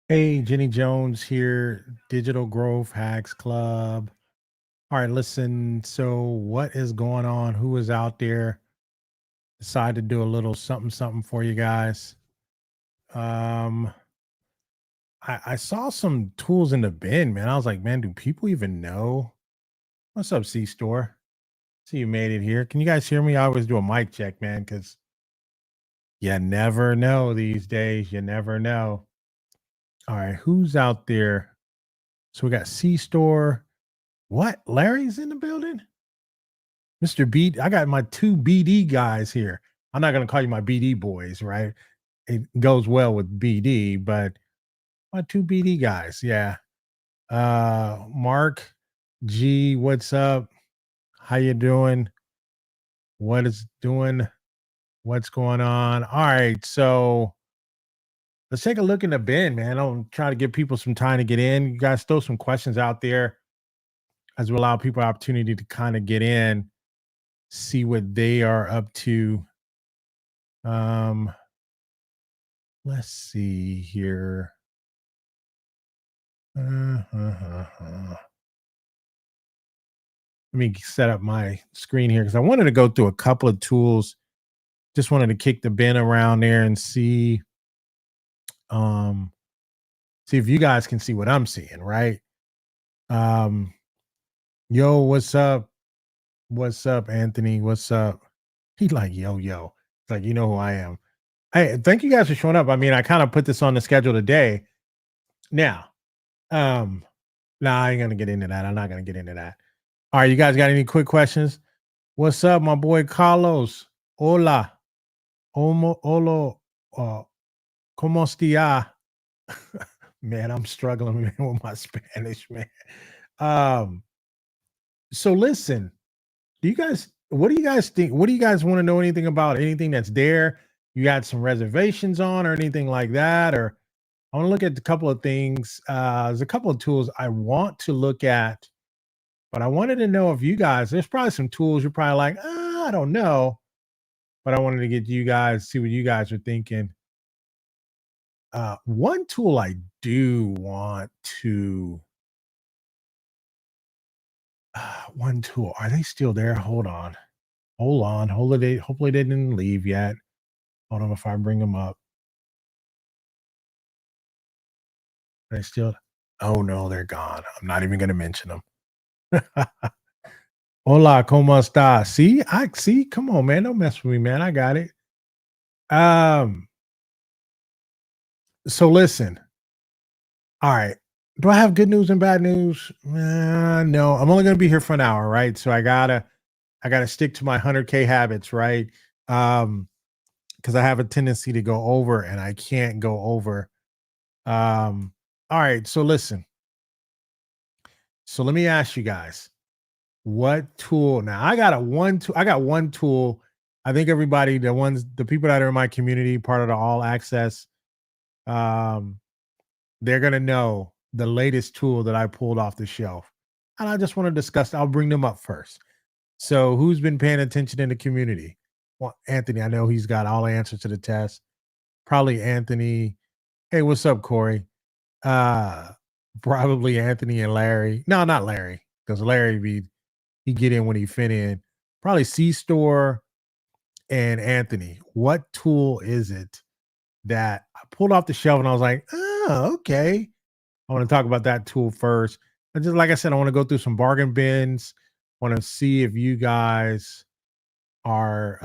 Hey, Jenny Jones here, Digital Growth Hacks Club. All right, listen. So, what is going on? Who is out there? Decided to do a little something, something for you guys. Um, I saw some tools in the bin, man. I was like, man, do people even know? What's up, C Store? See, you made it here. Can you guys hear me? I always do a mic check, man, because you never know these days. You never know. All right, who's out there? So we got C Store. What? Larry's in the building? Mr. B, I got my two BD guys here. I'm not going to call you my BD boys, right? It goes well with BD, but my two BD guys. Yeah. Mark G, what's up? How you doing? What is doing? What's going on? All right. So let's take a look in the bin, man. I'll try to give people some time to get in. You guys throw some questions out there as we allow people opportunity to kind of get in, see what they are up to. Um, let's see here. Let me set up my screen here because I wanted to go through a couple of tools. Just wanted to kick the bin around there and um, see if you guys can see what I'm seeing, right? Um, yo, what's up? What's up, Anthony? What's up? He's like, yo. It's like, you know who I am. Hey, thank you guys for showing up. I mean, I kind of put this on the schedule today. Now, um, nah, I ain't gonna get into that. I'm not gonna get into that. All right, you guys got any quick questions? What's up, my boy Carlos? Hola. Holo. ¿Cómo está? Man, I'm struggling man, with my Spanish, man. Um, so listen, what do you guys think? What do you guys want to know anything about? Anything that's there? You got some reservations on or anything like that? Or I want to look at a couple of things. There's a couple of tools I want to look at, but I wanted to know if you guys, there's probably some tools you're probably like, I don't know. But I wanted to get you guys, see what you guys are thinking. One tool I do want to, one tool, are they still there? Hold on. Hold on. Hopefully they didn't leave yet. Hold on if I bring them up. They still, oh no, they're gone. I'm not even going to mention them. Hola, ¿cómo está? See, come on, man. Don't mess with me, man. I got it. Um, so listen, all right. Do I have good news and bad news? No, I'm only going to be here for an hour, right? So I gotta stick to my 100K habits, right? Um, because I have a tendency to go over, and I can't go over. Um, all right. So listen. So let me ask you guys, what tool? Now I got a one tool. I got one tool. I think everybody, the people that are in my community, part of the all access, um, they're gonna know the latest tool that I pulled off the shelf. And I just want to discuss. I'll bring them up first. So who's been paying attention in the community? Well, Anthony, I know he's got all the answers to the test. Probably Anthony. Hey, what's up, Corey? Uh Probably Anthony and Larry. No, not Larry, because Larry he get in when he fit in. Probably C Store and Anthony. What tool is it that I pulled off the shelf and I was like, oh, okay. I want to talk about that tool first. And just like I said, I want to go through some bargain bins. I want to see if you guys are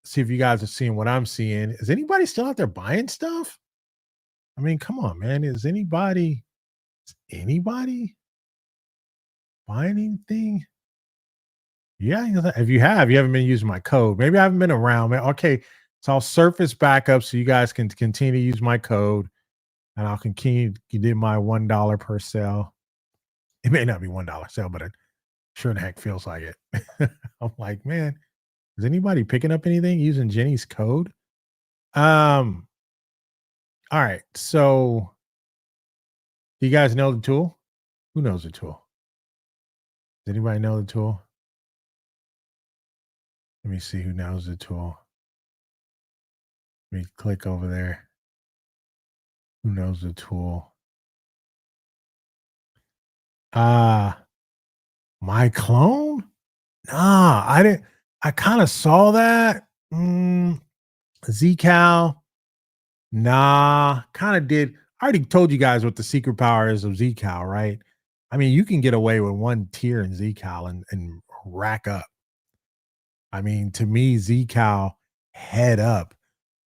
see if you guys are seeing what I'm seeing. Is anybody still out there buying stuff? I mean, come on, man. Is anybody buying anything? Yeah, if you haven't been using my code. Maybe I haven't been around, man. Okay, so I'll surface back up so you guys can continue to use my code, and I'll continue to do my $1 per sale. It may not be $1 sale, but it sure the heck feels like it. I'm like, man, is anybody picking up anything using Jenny's code? Um, all right. So you guys know the tool? Who knows the tool? Does anybody know the tool? Let me see who knows the tool. Let me click over there. Who knows the tool? Ah, my clone? Nah, I didn't. I kind of saw that. Zcal. Nah, kind of did. I already told you guys what the secret power is of Zcal, right? I mean, you can get away with one tier in Zcal and rack up. I mean, to me, Zcal head up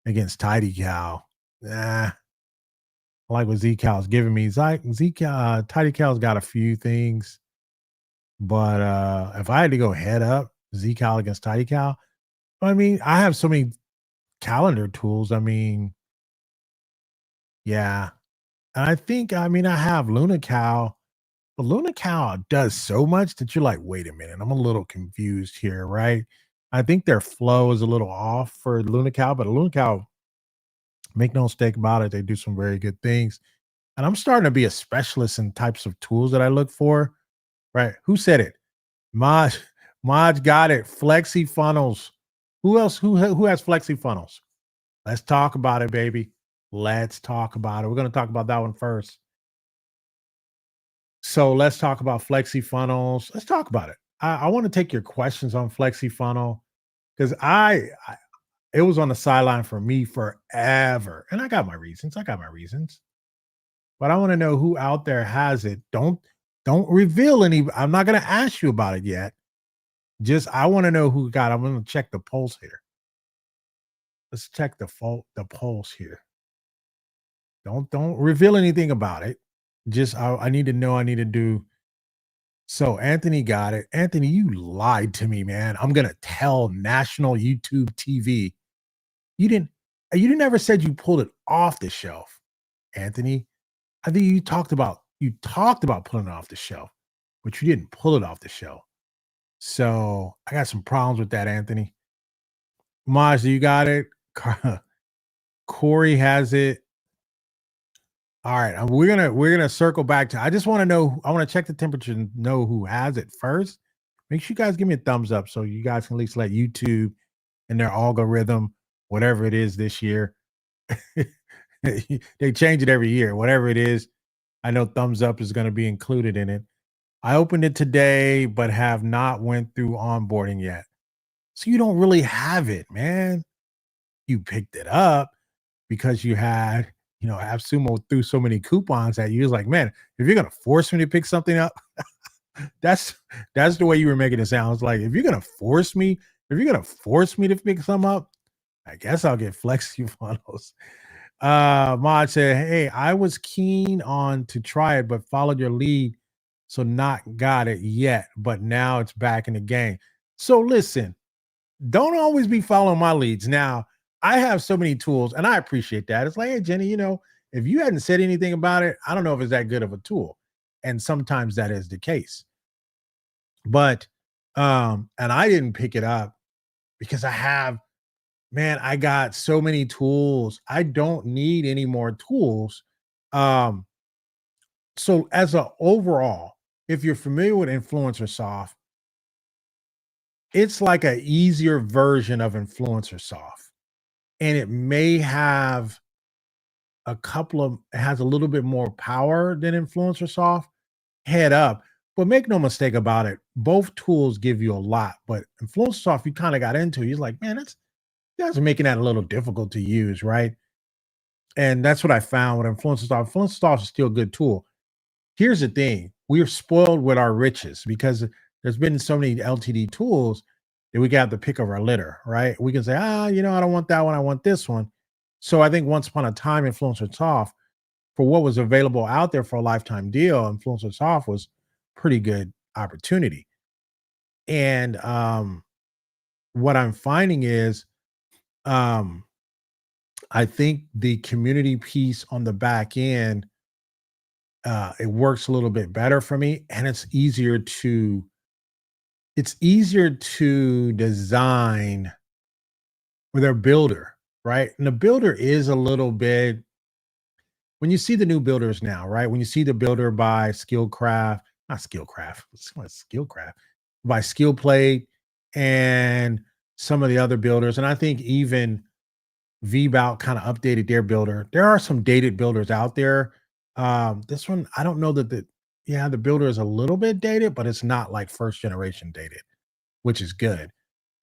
against Tidy Cow. Nah, I like what Zcal's giving me. Zcal, Tidy Cow's got a few things, but if I had to go head up, Zcal against Tidy Cow, I mean, I have so many calendar tools. I mean, yeah. And I think, I mean, I have Luna Cow, but Luna Cow does so much that you're like, wait a minute, I'm a little confused here, right? I think their flow is a little off for Luna Cow, but Luna Cow, make no mistake about it, they do some very good things. And I'm starting to be a specialist in types of tools that I look for, right? Who said it? Mod, Mod got it. Flexi funnels. Who else? Who has flexi funnels? Let's talk about it, baby. Let's talk about it. We're going to talk about that one first. So let's talk about flexi funnels. Let's talk about it. I want to take your questions on flexi funnel because I it was on the sideline for me forever, and I got my reasons. I got my reasons, but I want to know who out there has it. Don't reveal any. I'm not going to ask you about it yet. Just I want to know who got. I'm going to check the pulse here. Let's check the pulse here. Don't reveal anything about it. Just I need to know. I need to do. So Anthony got it. Anthony, you lied to me, man. I'm gonna tell national YouTube TV. You didn't. You didn't ever said you pulled it off the shelf, Anthony. I think you talked about pulling it off the shelf, but you didn't pull it off the shelf. So I got some problems with that, Anthony. Maj, you got it. Corey has it. All right, we're gonna circle back to. I just want to know. I want to check the temperature and know who has it first. Make sure you guys give me a thumbs up so you guys can at least let YouTube and their algorithm, whatever it is this year, they change it every year. Whatever it is, I know thumbs up is going to be included in it. I opened it today, but have not went through onboarding yet. So you don't really have it, man. You picked it up because you had, AppSumo threw so many coupons at you. It's like, man, if you're gonna force me to pick something up, that's that's the way you were making it sound. It's like if you're gonna force me to pick some up, I guess I'll get flexi funnels. Mod said, hey, I was keen on to try it, but followed your lead, so not got it yet, but now it's back in the game. So listen, don't always be following my leads. Now, I have so many tools, and I appreciate that. It's like, hey, Jenny, if you hadn't said anything about it, I don't know if it's that good of a tool. And sometimes that is the case. But and I didn't pick it up because I got so many tools. I don't need any more tools. Um, so as a overall, if you're familiar with Influencer Soft, it's like a easier version of Influencer Soft. And it may have it has a little bit more power than Influencer Soft, head up. But make no mistake about it, both tools give you a lot. But Influencer Soft, you kind of got into, you're like, man, that's you guys are making that a little difficult to use, right? And that's what I found with Influencer Soft. Influencer Soft is still a good tool. Here's the thing: we're spoiled with our riches because there's been so many LTD tools that we got the pick of our litter, right? We can say, I don't want that one, I want this one. So I think once upon a time, Influencer Soft, for what was available out there for a lifetime deal, Influencer Soft was pretty good opportunity. And what I'm finding is um I think the community piece on the back end, it works a little bit better for me, and it's easier to design with their builder, right? And the builder is a little bit when you see the new builders now, right? When you see the builder by Skillcraft, not Skillcraft, what's Skillcraft, by Skill Plate and some of the other builders, and I think even VBout kind of updated their builder. There are some dated builders out there. This one, I don't know that the builder is a little bit dated, but it's not like first generation dated, which is good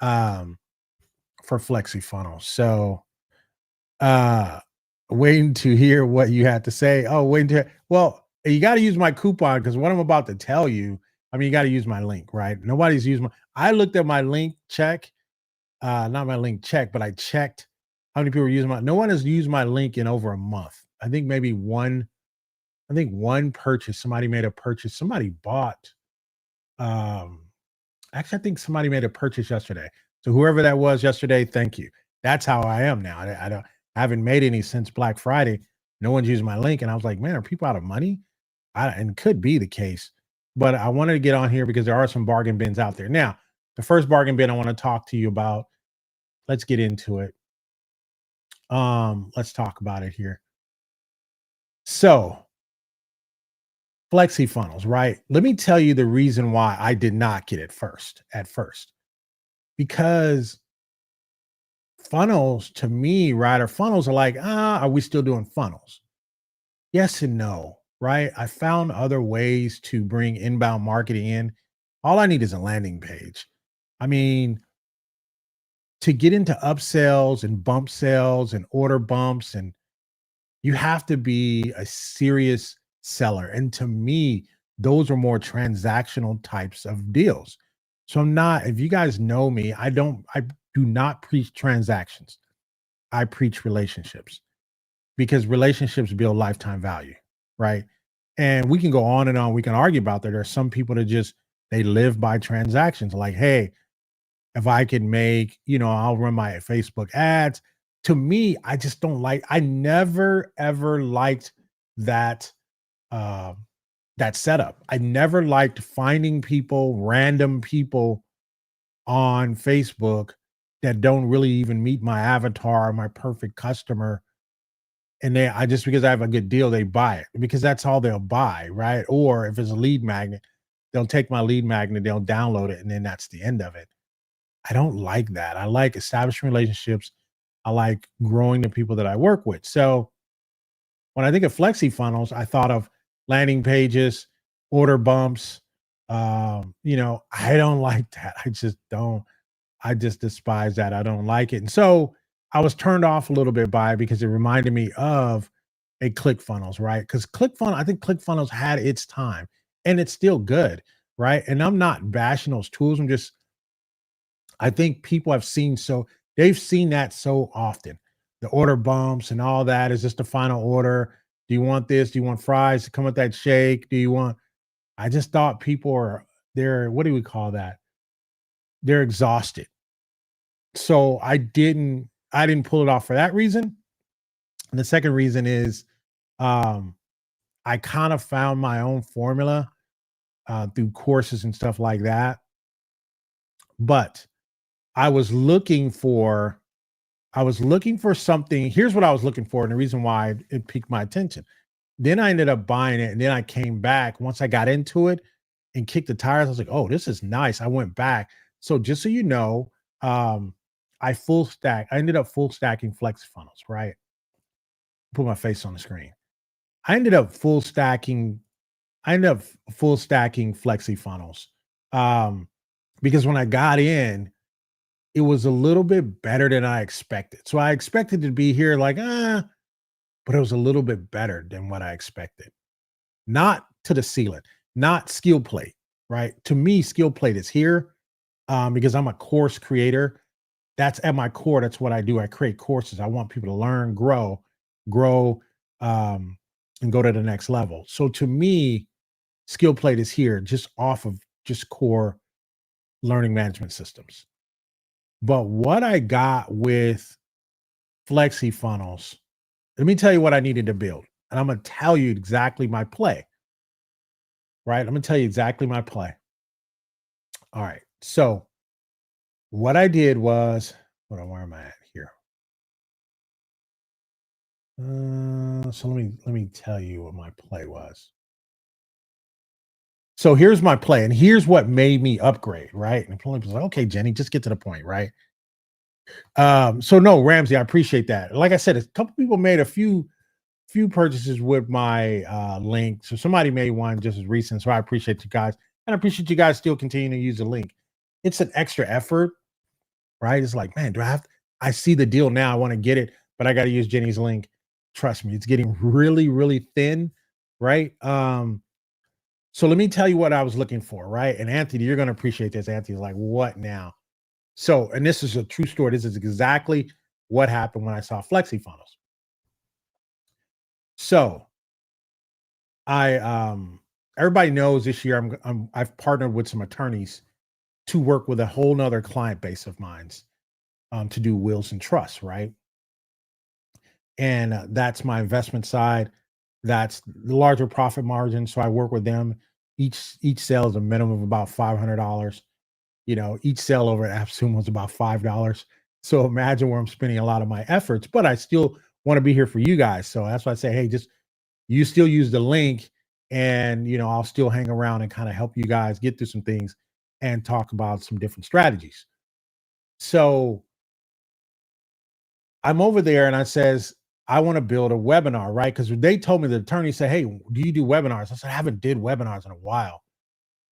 um, for Flexi funnels. So, uh, waiting to hear what you had to say. Oh, waiting to well, you got to use my coupon because what I'm about to tell you, I mean, you got to use my link, right? Nobody's used my. I looked at my link check, not my link check, but I checked how many people are using my. No one has used my link in over a month. I think maybe one. I think one purchase. Somebody made a purchase. Somebody bought. Um, Actually, I think somebody made a purchase yesterday. So whoever that was yesterday, thank you. That's how I am now. I haven't made any since Black Friday. No one's using my link, and I was like, man, are people out of money? And could be the case, but I wanted to get on here because there are some bargain bins out there. Now, the first bargain bin I want to talk to you about. Let's get into it. Let's talk about it here. So, Flexi funnels, right? Let me tell you the reason why I did not get it first at first. Because funnels to me, right? Or funnels are like, are we still doing funnels? Yes and no, right? I found other ways to bring inbound marketing in. All I need is a landing page. I mean, to get into upsells and bump sales and order bumps, and you have to be a serious seller. And to me, those are more transactional types of deals. So I'm not, if you guys know me, I do not preach transactions. I preach relationships because relationships build lifetime value, right? And we can go on and on. We can argue about that. There are some people that just they live by transactions. Like, hey, if I can make, I'll run my Facebook ads. To me, I just don't like. I never ever liked that uh, that setup. I never liked finding people, random people on Facebook that don't really even meet my avatar, my perfect customer, and I just because I have a good deal, they buy it because that's all they'll buy, right? Or if it's a lead magnet, they'll take my lead magnet, they'll download it, and then that's the end of it. I don't like that. I like establishing relationships. I like growing the people that I work with. So when I think of Flexi funnels, I thought of landing pages, order bumps. I don't like that. I just don't. I just despise that. I don't like it. And so I was turned off a little bit by it because it reminded me of a ClickFunnels, right? Because I think ClickFunnels had its time and it's still good, right? And I'm not bashing those tools. I think people they've seen that so often. The order bumps and all that is just the final order. Do you want this? Do you want fries to come with that shake? I just thought people what do we call that? They're exhausted. So I didn't pull it off for that reason. And the second reason is um I kind of found my own formula through courses and stuff like that. But I was looking for I was looking for something. Here's what I was looking for, and the reason why it piqued my attention. Then I ended up buying it, and then I came back once I got into it and kicked the tires. I was like, "Oh, this is nice." I went back. So just so you know, um, I ended up full stacking flex funnels. Right, put my face on the screen. I ended up full stacking. I ended up full stacking flexi funnels because when I got in, it was a little bit better than I expected. So I expected to be here like, but it was a little bit better than what I expected. Not to the ceiling, not skill plate, right? To me, skill plate is here because I'm a course creator. That's at my core. That's what I do. I create courses. I want people to learn, grow, um, and go to the next level. So to me, skill plate is here just off of just core learning management systems. But what I got with Flexi funnels, let me tell you what I needed to build. And I'm going to tell you exactly my play, right? I'm going to tell you exactly my play. All right. So what I did was, hold on, where am I at here? So let me tell you what my play was. So here's my play, and here's what made me upgrade, right? And people like, okay, Jenny, just get to the point, right? So no, Ramsey, I appreciate that. Like I said, a couple people made a few purchases with my link. So somebody made one just as recent. So I appreciate you guys. And I appreciate you guys still continuing to use the link. It's an extra effort, right? It's like, man, do I have I see the deal now. I want to get it, but I got to use Jenny's link. Trust me, it's getting really, really thin, right? So let me tell you what I was looking for, right? And Anthony, you're gonna appreciate this. Anthony's like, what now? So, and this is a true story. This is exactly what happened when I saw Flexi funnels. So I everybody knows this year I've partnered with some attorneys to work with a whole nother client base of mine's to do wills and trusts, right? And that's my investment side. That's the larger profit margin. So I work with them. Each sale is a minimum of about $500. You know, each sale over at AppSumo is about $5. So imagine where I'm spending a lot of my efforts, but I still want to be here for you guys. So that's why I say, hey, just you still use the link, and I'll still hang around and kind of help you guys get through some things and talk about some different strategies. So I'm over there and I says, I want to build a webinar, right? Because they told me, the attorney said, hey, do you do webinars? I said, I haven't did webinars in a while.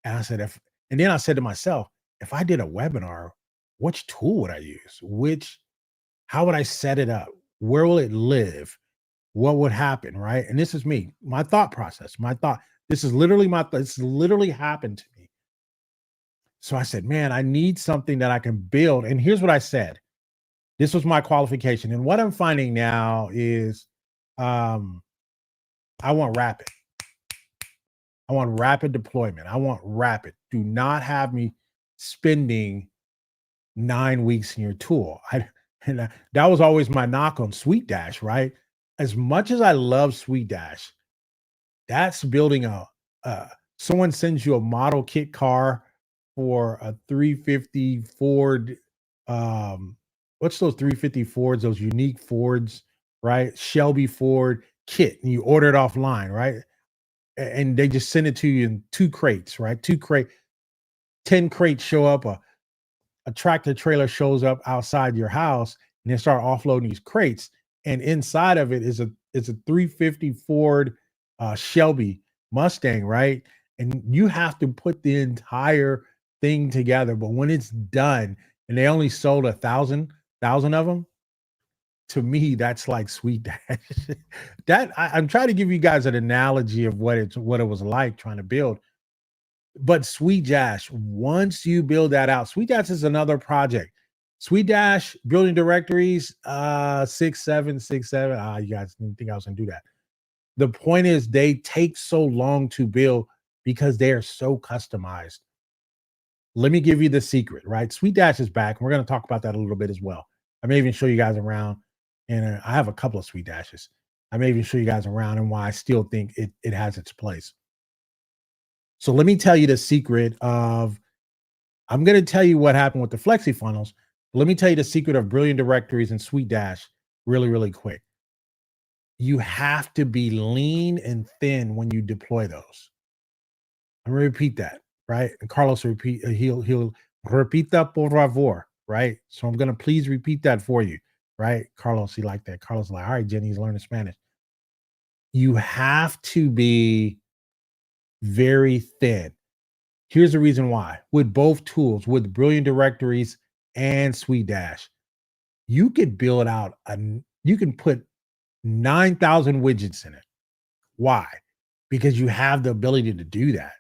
And I said, and then I said to myself, if I did a webinar, which tool would I use? How would I set it up? Where will it live? What would happen? Right. And this is me, my thought process, this is literally this literally happened to me. So I said, man, I need something that I can build. And here's what I said. This was my qualification. And what I'm finding now is um, I want rapid. I want rapid deployment. I want rapid. Do not have me spending 9 weeks in your tool. That was always my knock on Sweet Dash, right? As much as I love Sweet Dash, that's building someone sends you a model kit car for a 350 Ford. What's those 350 Fords, those unique Fords, right? Shelby Ford kit, and you order it offline, right? And they just send it to you in 2 crates, right? 10 crates show up, a tractor trailer shows up outside your house, and they start offloading these crates. And inside of it is a 350 Ford Shelby Mustang, right? And you have to put the entire thing together. But when it's done, and they only sold 1,000 of them, to me, that's like Sweet Dash. I'm trying to give you guys an analogy of what it was like trying to build. But Sweet Dash, once you build that out, Sweet Dash is another project. Sweet Dash building directories, 6.7, 6.7. You guys didn't think I was gonna do that. The point is, they take so long to build because they are so customized. Let me give you the secret, right? Sweet Dash is back. And we're gonna talk about that a little bit as well. I may even show you guys around, and I have a couple of Sweet Dashes. I may even show you guys around and why I still think it has its place. So let me tell you the secret of, I'm going to tell you what happened with the Flexi funnels. Let me tell you the secret of Brilliant Directories and Sweet Dash really, really quick. You have to be lean and thin when you deploy those. I'm going to repeat that, right? And Carlos repeat, he'll repita por favor, right? So I'm going to please repeat that for you, right? Carlos, he like that. Carlos like, all right, Jenny's learning Spanish. You have to be very thin. Here's the reason why. With both tools, with Brilliant Directories and Sweet Dash, you could build out you can put 9,000 widgets in it. Why? Because you have the ability to do that.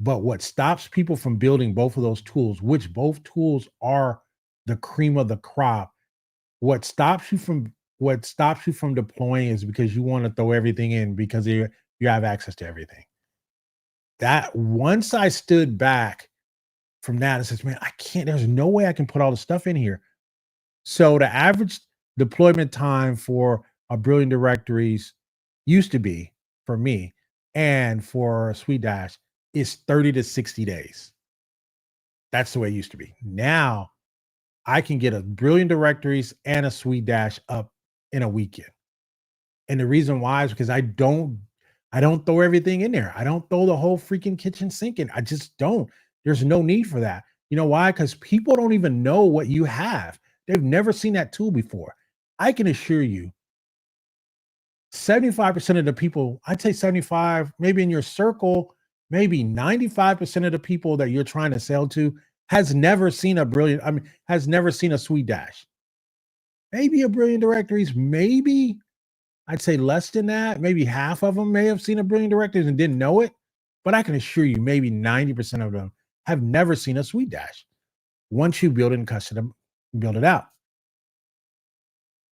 But what stops people from building both of those tools, which both tools are the cream of the crop, what stops you from deploying is because you want to throw everything in because you have access to everything. That once I stood back from that and says, man, there's no way I can put all the stuff in here. So the average deployment time for a Brilliant Directories used to be, for me and for Sweet Dash, is 30 to 60 days. That's the way it used to be. Now I can get a Brilliant Directories and a Sweet Dash up in a weekend. And the reason why is because I don't throw everything in there. I don't throw the whole freaking kitchen sink in. I just don't. There's no need for that. You know why? Because people don't even know what you have. They've never seen that tool before. I can assure you, 75% of the people, I'd say 75, maybe in your circle, maybe 95% of the people that you're trying to sell to has never seen has never seen a Sweet Dash. Maybe a Brilliant Directories, maybe I'd say less than that. Maybe half of them may have seen a Brilliant Directories and didn't know it. But I can assure you, maybe 90% of them have never seen a Sweet Dash once you build it and custom build it out.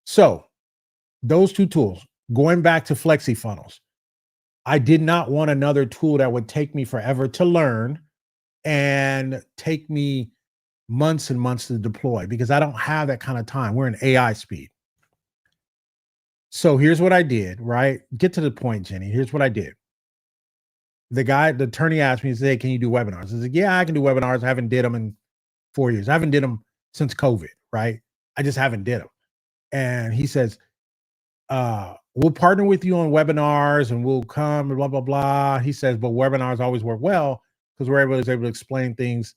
So those two tools, going back to Flexi Funnels, I did not want another tool that would take me forever to learn and take me months and months to deploy because I don't have that kind of time. We're in AI speed. So here's what I did, right? Get to the point, Jenny. Here's what I did. The attorney asked me, he said, "Hey, can you do webinars?" I said, "Yeah, I can do webinars. I haven't did them in 4 years. I haven't did them since COVID, right? I just haven't did them." And he says, "We'll partner with you on webinars and we'll come and blah, blah, blah." He says, "But webinars always work well because we're able to explain things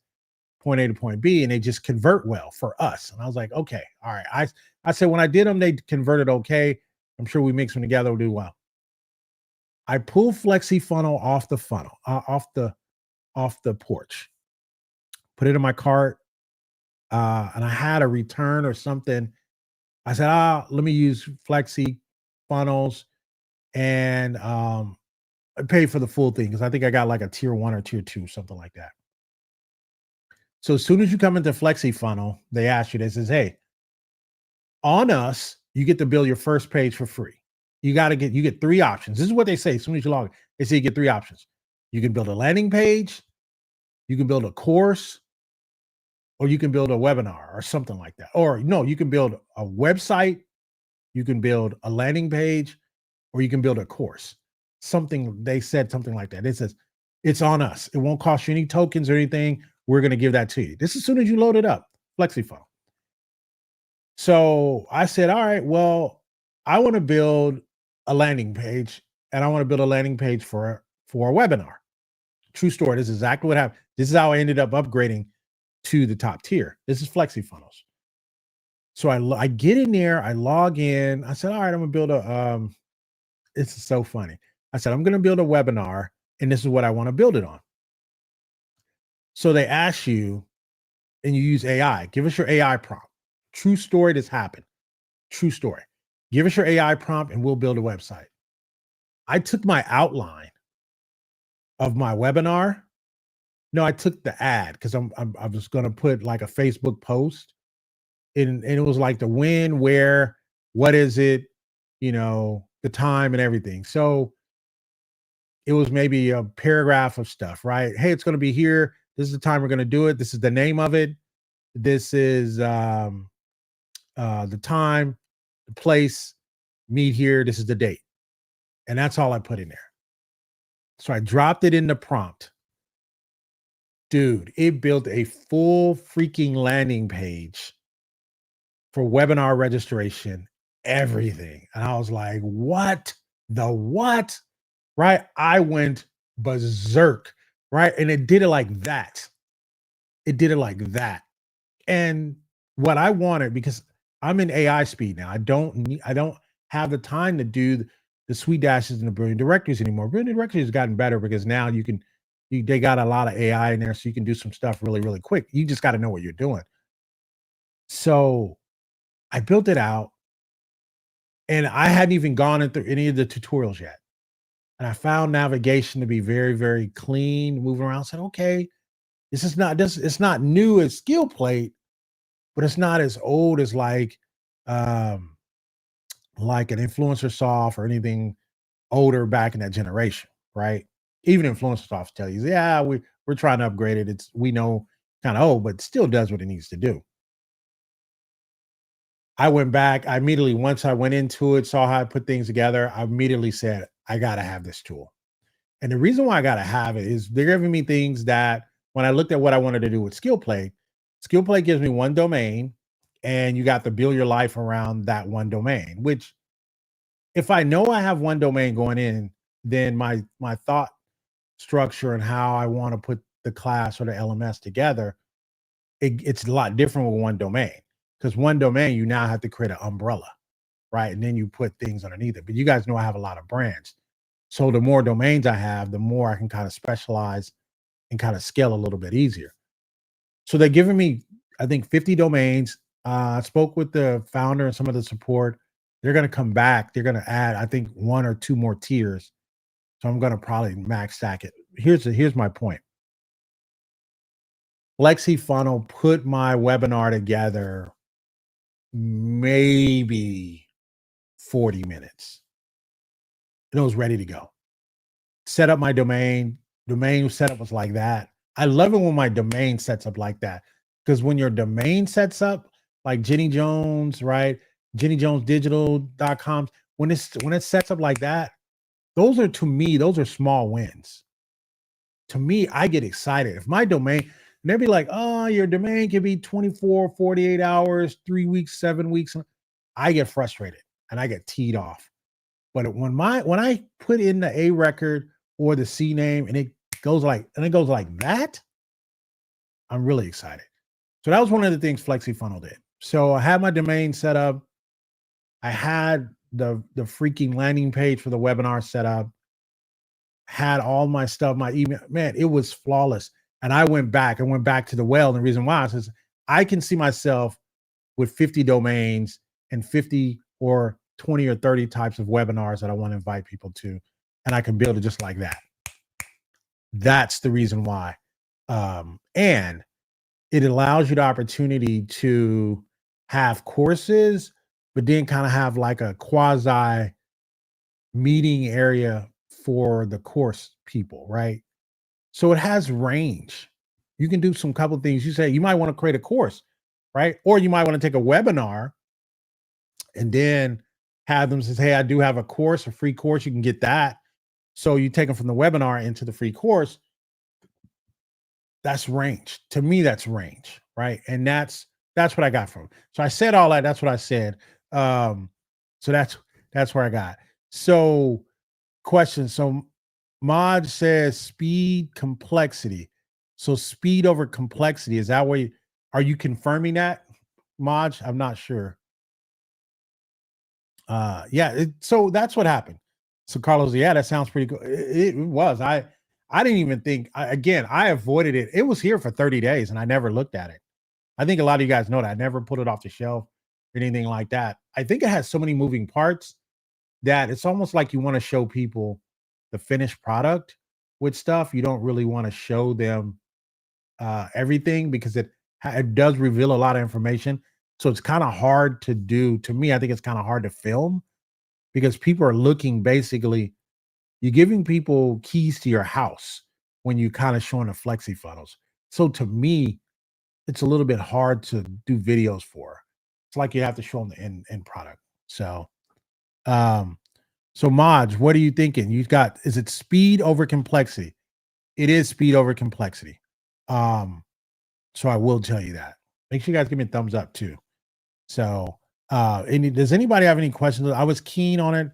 point A to point B and they just convert well for us." And I was like, "Okay, all right." I said, when I did them, they converted okay. I'm sure we mix them together, we'll do well. I pulled Flexi Funnel off the off the porch, put it in my cart, and I had a return or something. I said, let me use Flexi Funnels and I paid for the full thing because I think I got like a tier 1 or tier 2, something like that. So as soon as you come into Flexi Funnel, they ask you, they says, "Hey, on us, you get to build your first page for free. You get 3 options." This is what they say as soon as you log in. They say you get 3 options. You can build a landing page, you can build a course, or you can build a webinar or something like that. Or no, you can build a website, you can build a landing page, or you can build a course. They said something like that. It says, "It's on us. It won't cost you any tokens or anything. We're going to give that to you." This is as soon as you load it up, FlexiFunnel. So I said, "All right, well, I want to build a landing page and I want to build a landing page for a webinar." True story. This is exactly what happened. This is how I ended up upgrading to the top tier. This is FlexiFunnels. So I get in there, I log in. I said, "All right, I'm gonna build a This is so funny. I said, "I'm gonna build a webinar, and this is what I want to build it on." So they ask you, and you use AI. Give us your AI prompt. True story. This happened. True story. Give us your AI prompt, and we'll build a website. I took my outline of my webinar. No, I took the ad because I was gonna put like a Facebook post, and it was like the when, where, what is it, the time and everything. So it was maybe a paragraph of stuff, right? "Hey, it's going to be here. This is the time we're going to do it. This is the name of it. This is the time, the place, meet here. This is the date." And that's all I put in there. So I dropped it in the prompt. Dude, it built a full freaking landing page for webinar registration, everything. And I was like, "What the what?" Right? I went berserk, right? And it did it like that. It did it like that. And what I wanted, because I'm in AI speed now, I don't have the time to do the Sweet Dashes and the Brilliant Directories anymore. Brilliant Directories has gotten better because now they got a lot of AI in there, so you can do some stuff really, really quick. You just got to know what you're doing. So I built it out and I hadn't even gone through any of the tutorials yet. And I found navigation to be very, very clean, moving around. I said, "Okay, it's not new as skill plate, but it's not as old as um like an influencer soft or anything older back in that generation, right?" Even influencer softs tell you, "Yeah, we're trying to upgrade it. We know kind of old, but still does what it needs to do." I went back. I immediately, once I went into it, saw how I put things together, I immediately said, "I gotta have this tool." And the reason why I gotta have it is they're giving me things that when I looked at what I wanted to do with Skill Play gives me one domain, and you got to build your life around that one domain. Which, if I know I have one domain going in, then my thought structure and how I want to put the class or the LMS together it's a lot different with one domain, because one domain you now have to create an umbrella, right? And then you put things underneath it. But you guys know I have a lot of brands. So the more domains I have, the more I can kind of specialize and kind of scale a little bit easier. So they're giving me, I think, 50 domains. I spoke with the founder and some of the support. They're going to come back. They're going to add, I think, one or two more tiers. So I'm going to probably max stack it. Here's my point. Lexi Funnel put my webinar together maybe 40 minutes. And it was ready to go. Set up my domain. Domain setup was like that. I love it when my domain sets up like that, because when your domain sets up like Jenny Jones, right? JennyJonesDigital.com. When it sets up like that, those are, to me, those are small wins. To me, I get excited. If my domain, and they'd be like, oh, your domain can be 24, 48 hours, 3 weeks, 7 weeks. I get frustrated and I get teed off. But when I put in the A record or the C name and it goes like that, I'm really excited. So that was one of the things FlexiFunnel did. So I had my domain set up. I had the freaking landing page for the webinar set up. Had all my stuff, my email. Man, it was flawless. And I went back to the well. And the reason why is I can see myself with 50 domains and 50 or 20 or 30 types of webinars that I want to invite people to. And I can build it just like that. That's the reason why. And it allows you the opportunity to have courses, but then kind of have like a quasi meeting area for the course people, right? So it has range. You can do some couple of things. You say you might want to create a course, right? Or you might want to take a webinar and then have them say, hey, I do have a course, a free course. You can get that. So you take them from the webinar into the free course. That's range. To me, that's range, right? And that's what I got from it. So I said all that. That's what I said. So that's where I got. So question. So Mod says speed, complexity. So speed over complexity. Is that way? Are you confirming that, Mod? I'm not sure. Yeah. So that's what happened. So Carlos, yeah, that sounds pretty good. It was. I didn't even think. I avoided it. It was here for 30 days, and I never looked at it. I think a lot of you guys know that I never put it off the shelf or anything like that. I think it has so many moving parts that it's almost like you want to show people the finished product with stuff. You don't really want to show them everything, because it does reveal a lot of information. So it's kind of hard to do. To me, I think it's kind of hard to film, because people are looking, basically, you're giving people keys to your house when you kind of showing the flexi funnels. So to me, it's a little bit hard to do videos for. It's like you have to show them the end product. So, so Mods, what are you thinking? Is it speed over complexity? It is speed over complexity. So I will tell you that. Make sure you guys give me a thumbs up too. So, does anybody have any questions? I was keen on it.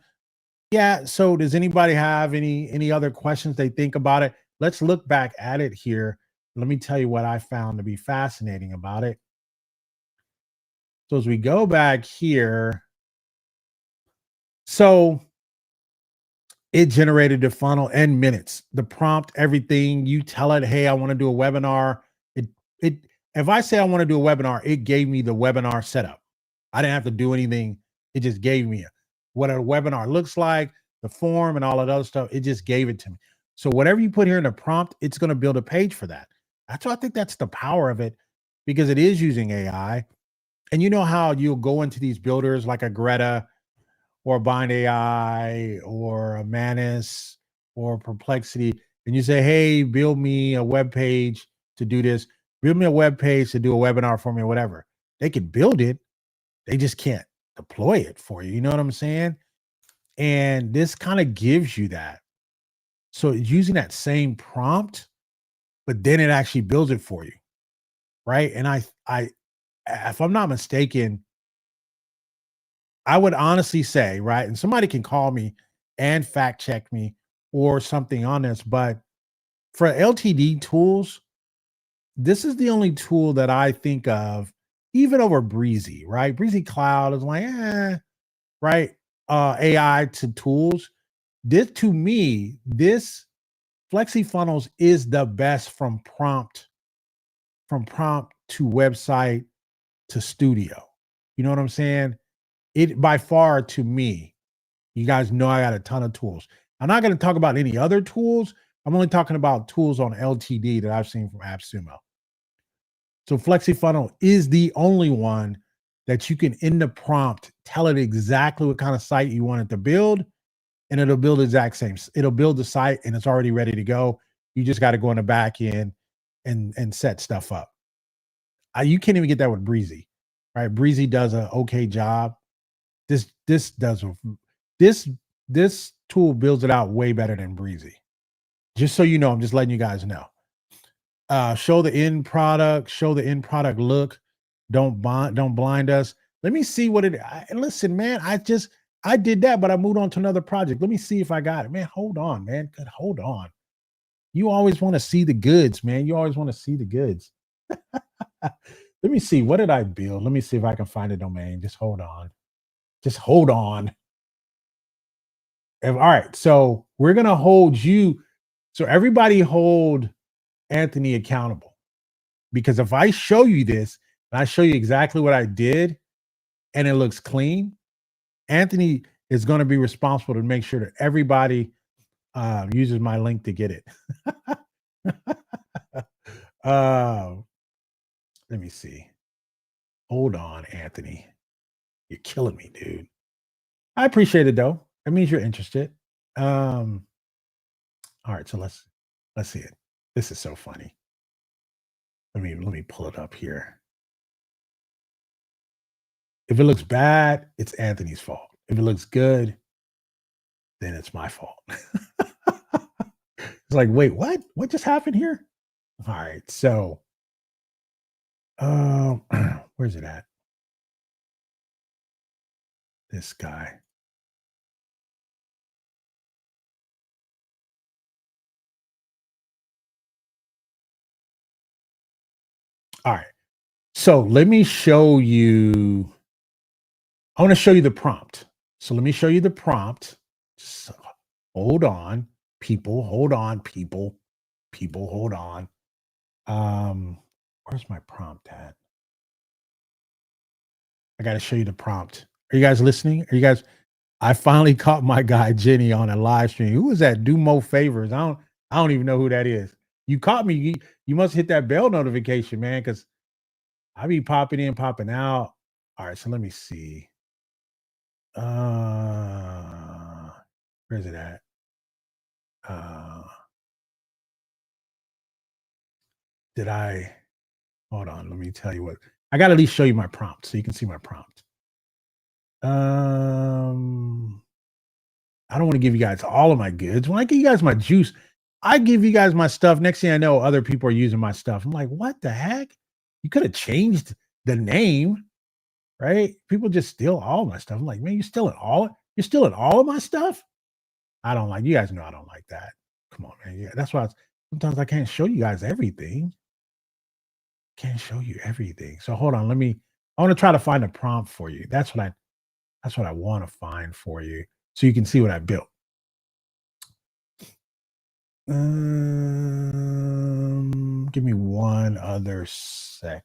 Yeah. So does anybody have any other questions they think about it? Let's look back at it here. Let me tell you what I found to be fascinating about it. So as we go back here, so it generated the funnel in minutes, the prompt, everything. You tell it, hey, I want to do a webinar. It if I say I want to do a webinar, it gave me the webinar setup. I didn't have to do anything. It just gave me what a webinar looks like, the form, and all of that other stuff. It just gave it to me. So whatever you put here in the prompt, it's going to build a page for that. That's why I think that's the power of it, because it is using AI. And you know how you'll go into these builders like a Greta or Bind AI or a Manus or Perplexity, and you say, hey, build me a web page to do this. Build me a web page to do a webinar for me or whatever. They can build it. They just can't deploy it for you. You know what I'm saying? And this kind of gives you that. So using that same prompt, but then it actually builds it for you. Right. And I, if I'm not mistaken, I would honestly say, right, and somebody can call me and fact check me or something on this, but for LTD tools, this is the only tool that I think of, even over Breezy, right? Breezy Cloud is like, right? AI to tools. This to me, this Flexi Funnels is the best from prompt to website to studio. You know what I'm saying? It by far to me, you guys know I got a ton of tools. I'm not going to talk about any other tools. I'm only talking about tools on LTD that I've seen from AppSumo. So Flexi Funnel is the only one that you can in the prompt tell it exactly what kind of site you want it to build, and it'll build the exact same. It'll build the site and it's already ready to go. You just got to go in the back end and set stuff up. You can't even get that with Breezy, right? Breezy does an okay job. This does this this tool builds it out way better than Breezy. Just so you know, I'm just letting you guys know. Show the end product, show the end product look. Don't blind us. Let me see what it. Listen, man. I did that, but I moved on to another project. Let me see if I got it, man. Hold on, man. Good, hold on. You always want to see the goods, man. You always want to see the goods. Let me see. What did I build? Let me see if I can find a domain. Just hold on. Just hold on. All right. So we're gonna hold you. So everybody hold Anthony accountable. Because if I show you this and I show you exactly what I did and it looks clean, Anthony is going to be responsible to make sure that everybody uses my link to get it. uh, let me see. Hold on, Anthony. You're killing me, dude. I appreciate it though. That means you're interested. Um, all right, so let's see it. This is so funny. Let me pull it up here. If it looks bad, it's Anthony's fault. If it looks good, then it's my fault. It's like, wait, what? What just happened here? All right, so where's it at? This guy. All right. So let me show you. I want to show you the prompt. So let me show you the prompt. So, hold on, people. Hold on, people. People, hold on. Where's my prompt at? I got to show you the prompt. Are you guys listening? Are you guys? I finally caught my guy Jenny on a live stream. Who was that? Do Mo favors. I don't even know who that is. You caught me. You must hit that bell notification, man, because I be popping in, popping out. All right, so let me see. Where's it at? Did I hold on? Let me tell you what. I got to at least show you my prompt so you can see my prompt. I don't want to give you guys all of my goods. When I give you guys my juice, I give you guys my stuff. Next thing I know, other people are using my stuff. I'm like, what the heck? You could have changed the name, right? People just steal all my stuff. I'm like, man, you're stealing all of my stuff. I don't like, you guys know I don't like that. Come on, man. Yeah, that's why sometimes I can't show you guys everything. Can't show you everything. So hold on, I want to try to find a prompt for you. That's what I want to find for you so you can see what I built. Give me one other second.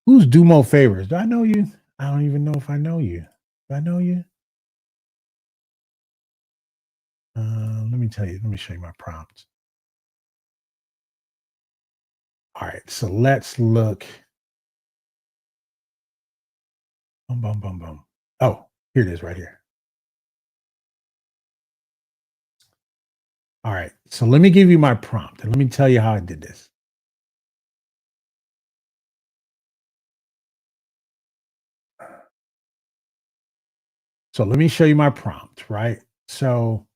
Who's Dumo Favors? Do I know you? I don't even know if I know you. Do I know you? Let me tell you. Let me show you my prompt. All right, so let's look. Boom, boom, boom, boom. Oh, here it is right here. All right, so let me give you my prompt and let me tell you how I did this. So let me show you my prompt, right? So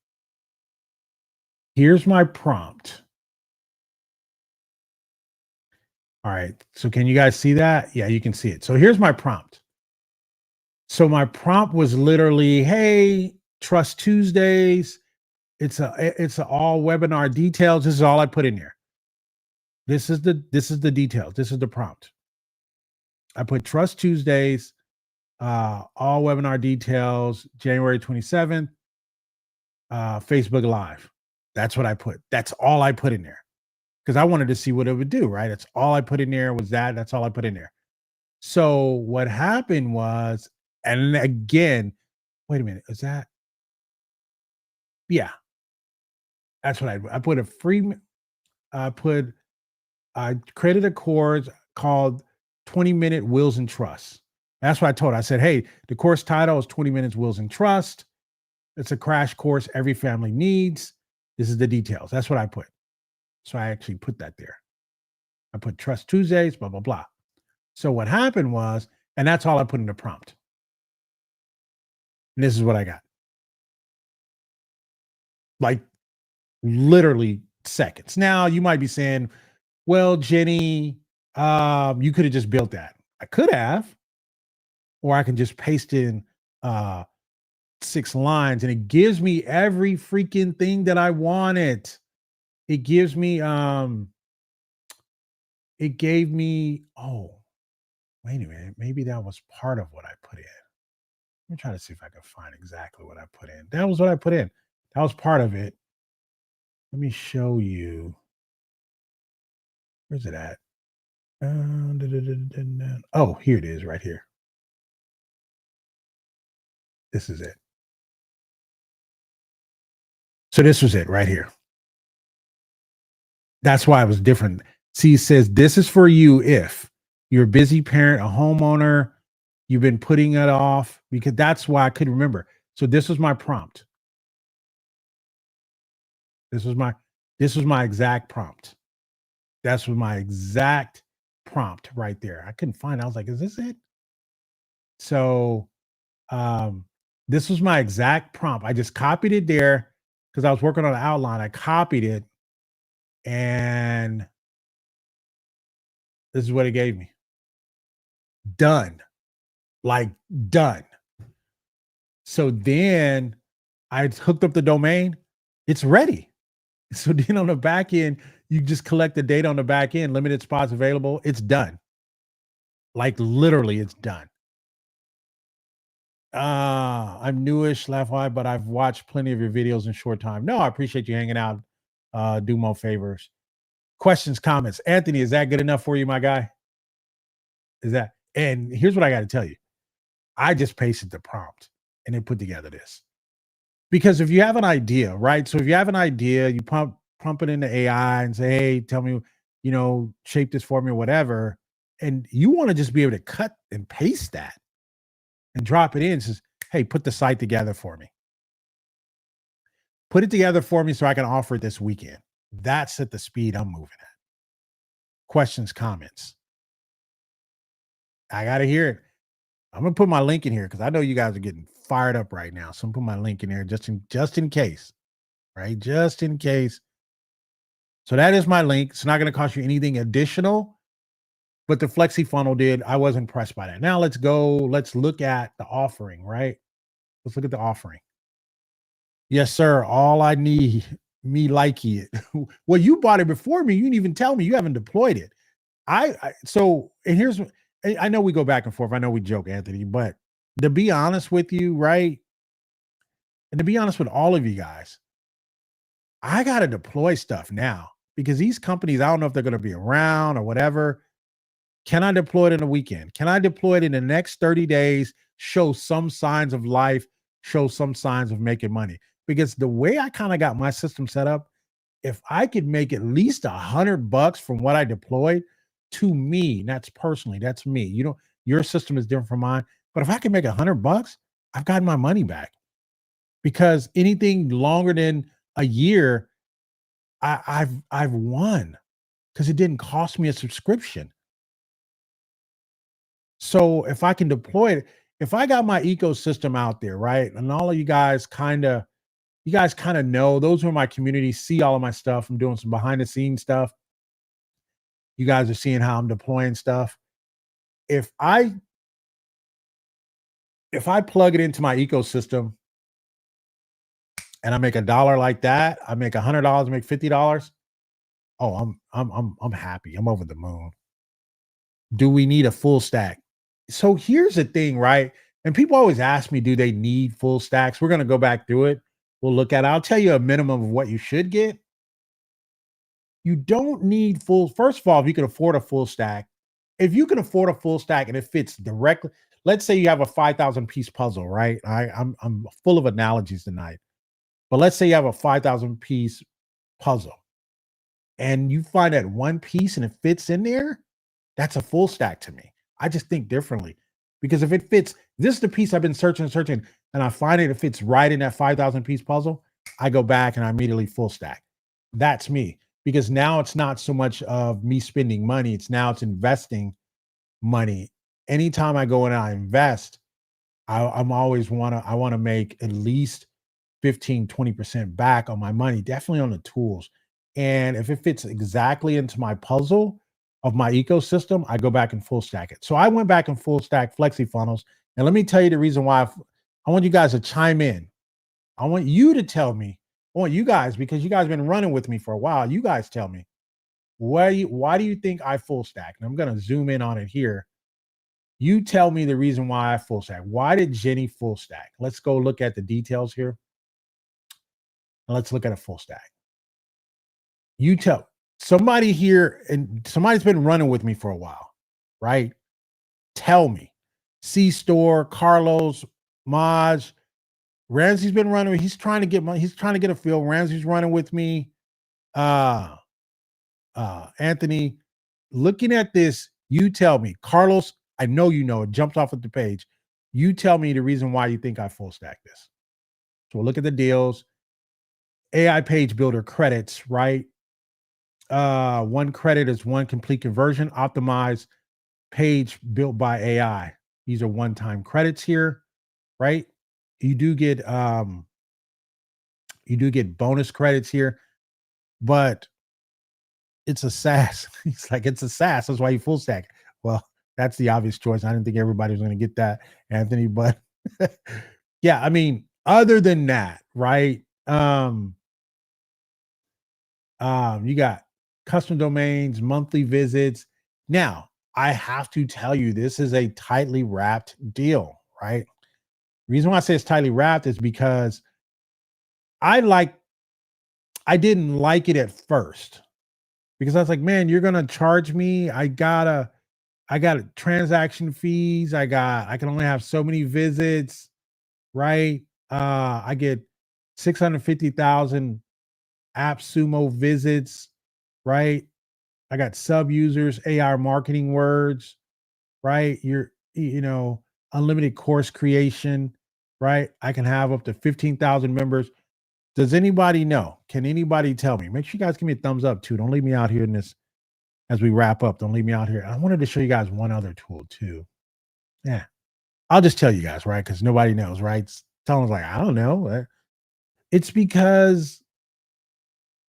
here's my prompt. All right. So can you guys see that? Yeah, you can see it. So here's my prompt. So my prompt was literally, hey, Trust Tuesdays. It's a all webinar details. This is all I put in there. This is the details. This is the prompt. I put Trust Tuesdays, all webinar details, January 27th, Facebook Live. That's what I put. That's all I put in there because I wanted to see what it would do, right? That's all I put in there was that. That's all I put in there. So what happened was, and again, wait a minute, is that? Yeah, that's what I put a free, I created a course called 20-Minute Wills and Trust. That's what I told her. I said, hey, the course title is 20 Minutes Wills and Trust. It's a crash course every family needs. This is the details. That's what I put. So I actually put that there. I put Trust Tuesdays, blah, blah, blah. So what happened was, and that's all I put in the prompt. And this is what I got. Like literally seconds. Now you might be saying, well, Jenny, you could have just built that. I could have, or I can just paste in 6 lines and it gives me every freaking thing that I wanted. It gives me, it gave me, oh, wait a minute. Maybe that was part of what I put in. Let me try to see if I can find exactly what I put in. That was what I put in. That was part of it. Let me show you. Where's it at? Oh, here it is right here. This is it. So this was it right here. That's why it was different. See, it says this is for you if you're a busy parent, a homeowner, you've been putting it off, because that's why I couldn't remember. So this was my prompt. This was my exact prompt. That's was my exact prompt right there. I couldn't find it. I was like, is this it? So this was my exact prompt. I just copied it there because I was working on an outline. I copied it and this is what it gave me. Done. Like done. So then I hooked up the domain. It's ready. So then on the back end, you just collect the data on the back end, limited spots available. It's done. Like literally, it's done. I'm newish, laugh why, but I've watched plenty of your videos in short time. No, I appreciate you hanging out. Do more favors. Questions, comments. Anthony, is that good enough for you, my guy? Is that? And here's what I got to tell you. I just pasted the prompt and then put together this. Because if you have an idea, right? So if you have an idea, you pump it into AI and say, hey, tell me, shape this for me or whatever. And you want to just be able to cut and paste that and drop it in. And says, hey, put the site together for me. Put it together for me so I can offer it this weekend. That's at the speed I'm moving at. Questions, comments. I got to hear it. I'm going to put my link in here because I know you guys are getting fired up right now. So I'm putting my link in there just in case, right? Just in case. So that is my link. It's not going to cost you anything additional, but the Flexi funnel did. I was impressed by that. Now let's look at the offering, right? Let's look at the offering. Yes, sir. All I need, me like it. Well, you bought it before me. You didn't even tell me you haven't deployed it. And here's, I know we go back and forth. I know we joke, Anthony, but to be honest with you, right? And to be honest with all of you guys, I got to deploy stuff now because these companies, I don't know if they're going to be around or whatever. Can I deploy it in a weekend? Can I deploy it in the next 30 days, show some signs of life, show some signs of making money? Because the way I kind of got my system set up, if I could make at least $100 from what I deployed, to me, that's personally, that's me. Your system is different from mine. But if I can make $100, I've gotten my money back. Because anything longer than a year, I've won because it didn't cost me a subscription. So if I can deploy it, if I got my ecosystem out there, right, and all of you guys kind of know, those who are my community see all of my stuff. I'm doing some behind the scenes stuff. You guys are seeing how I'm deploying stuff. If I plug it into my ecosystem and I make $1 like that, I make $100, make $50. Oh, I'm happy. I'm over the moon. Do we need a full stack? So here's the thing, right? And people always ask me, do they need full stacks? We're going to go back through it. We'll look at it. I'll tell you a minimum of what you should get. You don't need full. First of all, if you can afford a full stack, if you can afford a full stack and it fits directly, let's say you have a 5,000 piece puzzle, right? I'm full of analogies tonight, but let's say you have a 5,000 piece puzzle and you find that one piece and it fits in there. That's a full stack to me. I just think differently because if it fits, this is the piece I've been searching, and I find it fits right in that 5,000 piece puzzle. I go back and I immediately full stack. That's me because now it's not so much of me spending money. It's investing money. Anytime I go and I invest, I'm always I want to make at least 15-20% back on my money, definitely on the tools. And if it fits exactly into my puzzle of my ecosystem, I go back and full stack it. So I went back and full stack Flexi funnels. And let me tell you the reason why I want you guys to chime in. I want you to tell me, I want you guys, because you guys have been running with me for a while. You guys tell me, why do you think I full stack? And I'm going to zoom in on it here. You tell me the reason why I full stack. Why did Jenny full stack? Let's go look at the details here. Let's look at a full stack. You tell somebody here, and somebody's been running with me for a while, right? Tell me. C Store, Carlos, Maj, Ramsey's been running. He's trying to get a feel. Ramsey's running with me. Anthony, looking at this, you tell me. Carlos, I know you know it jumps off of the page. You tell me the reason why you think I full stack this. So we'll look at the deals. AI page builder credits, right? One credit is one complete conversion, optimized page built by AI. These are one-time credits here, right? You do get bonus credits here, but it's a SaaS. It's like it's a SaaS. That's why you full stack. Well, that's the obvious choice. I didn't think everybody was going to get that, Anthony, but yeah, I mean, other than that, right? You got custom domains, monthly visits. Now, I have to tell you, this is a tightly wrapped deal, right? The reason why I say it's tightly wrapped is because I didn't like it at first because I was like, man, you're gonna charge me. I got transaction fees. I can only have so many visits, right? I get 650,000 AppSumo visits, right? I got sub users, AR marketing words, right? Unlimited course creation, right? I can have up to 15,000 members. Does anybody know? Can anybody tell me? Make sure you guys give me a thumbs up too. Don't leave me out here in this as we wrap up. Don't leave me out here. I wanted to show you guys one other tool too. Yeah. I'll just tell you guys, right? Because nobody knows, right? Someone's like, I don't know. It's because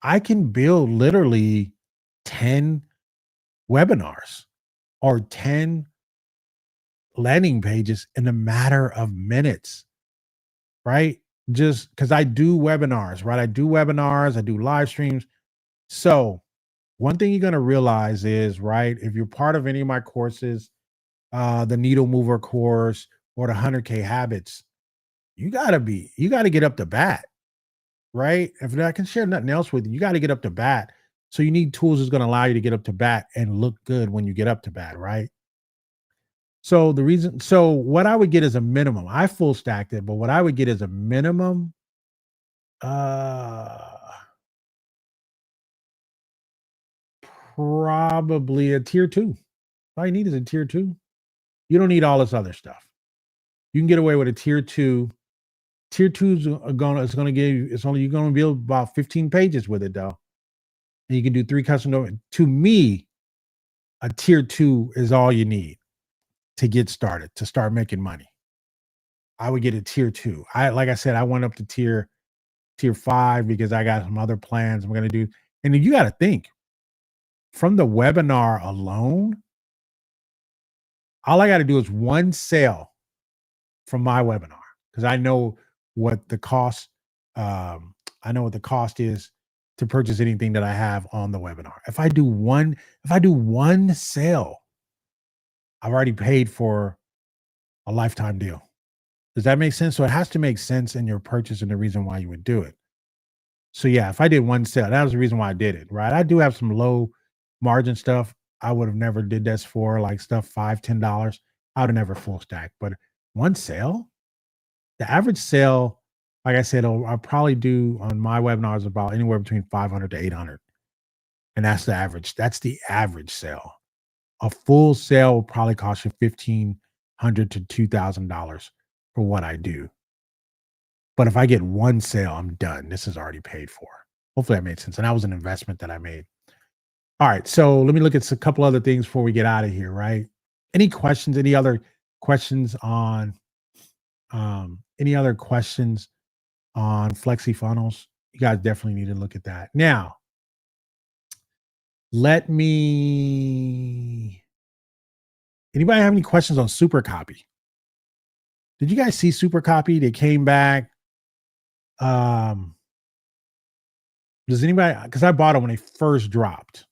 I can build literally 10 webinars or 10 landing pages in a matter of minutes, right? Just because I do webinars, right? I do webinars, I do live streams. So, one thing you're going to realize is, right, if you're part of any of my courses, the needle mover course or the 100K habits, you got to get up to bat, right? If I can share nothing else with you, you got to get up to bat. So, you need tools that's going to allow you to get up to bat and look good when you get up to bat, right? So what I would get as a minimum, I full stacked it, but what I would get as a minimum, uh, probably a tier 2. All you need is a tier 2. You don't need all this other stuff. You can get away with a tier 2. Tier 2 is gonna give you, you're gonna build about 15 pages with it though. And you can do 3 custom domains. To me, a tier 2 is all you need to get started, to start making money. I would get a tier 2. Like I said, I went up to tier 5 because I got some other plans I'm gonna do. And then you got to think from the webinar alone, all I got to do is one sale from my webinar because I know what the cost I know what the cost is to purchase anything that I have on the webinar. If I do one sale, I've already paid for a lifetime deal. Does that make sense? So it has to make sense in your purchase and the reason why you would do it. So yeah, if I did one sale, that was the reason why I did it, right? I do have some low margin stuff. I would have never did this for like stuff $5, $10. I would have never full stack. But one sale, the average sale, like I said, I'll probably do on my webinars about anywhere between 500 to 800. And that's the average. That's the average sale. A full sale will probably cost you $1,500 to $2,000 for what I do. But if I get one sale, I'm done. This is already paid for. Hopefully that made sense. And that was an investment that I made. All right. So let me look at a couple other things before we get out of here, right? Any questions? Any other questions on Flexi Funnels? You guys definitely need to look at that. Now, anybody have any questions on Super Copy? Did you guys see Super Copy? They came back. Does anybody, because I bought it when they first dropped.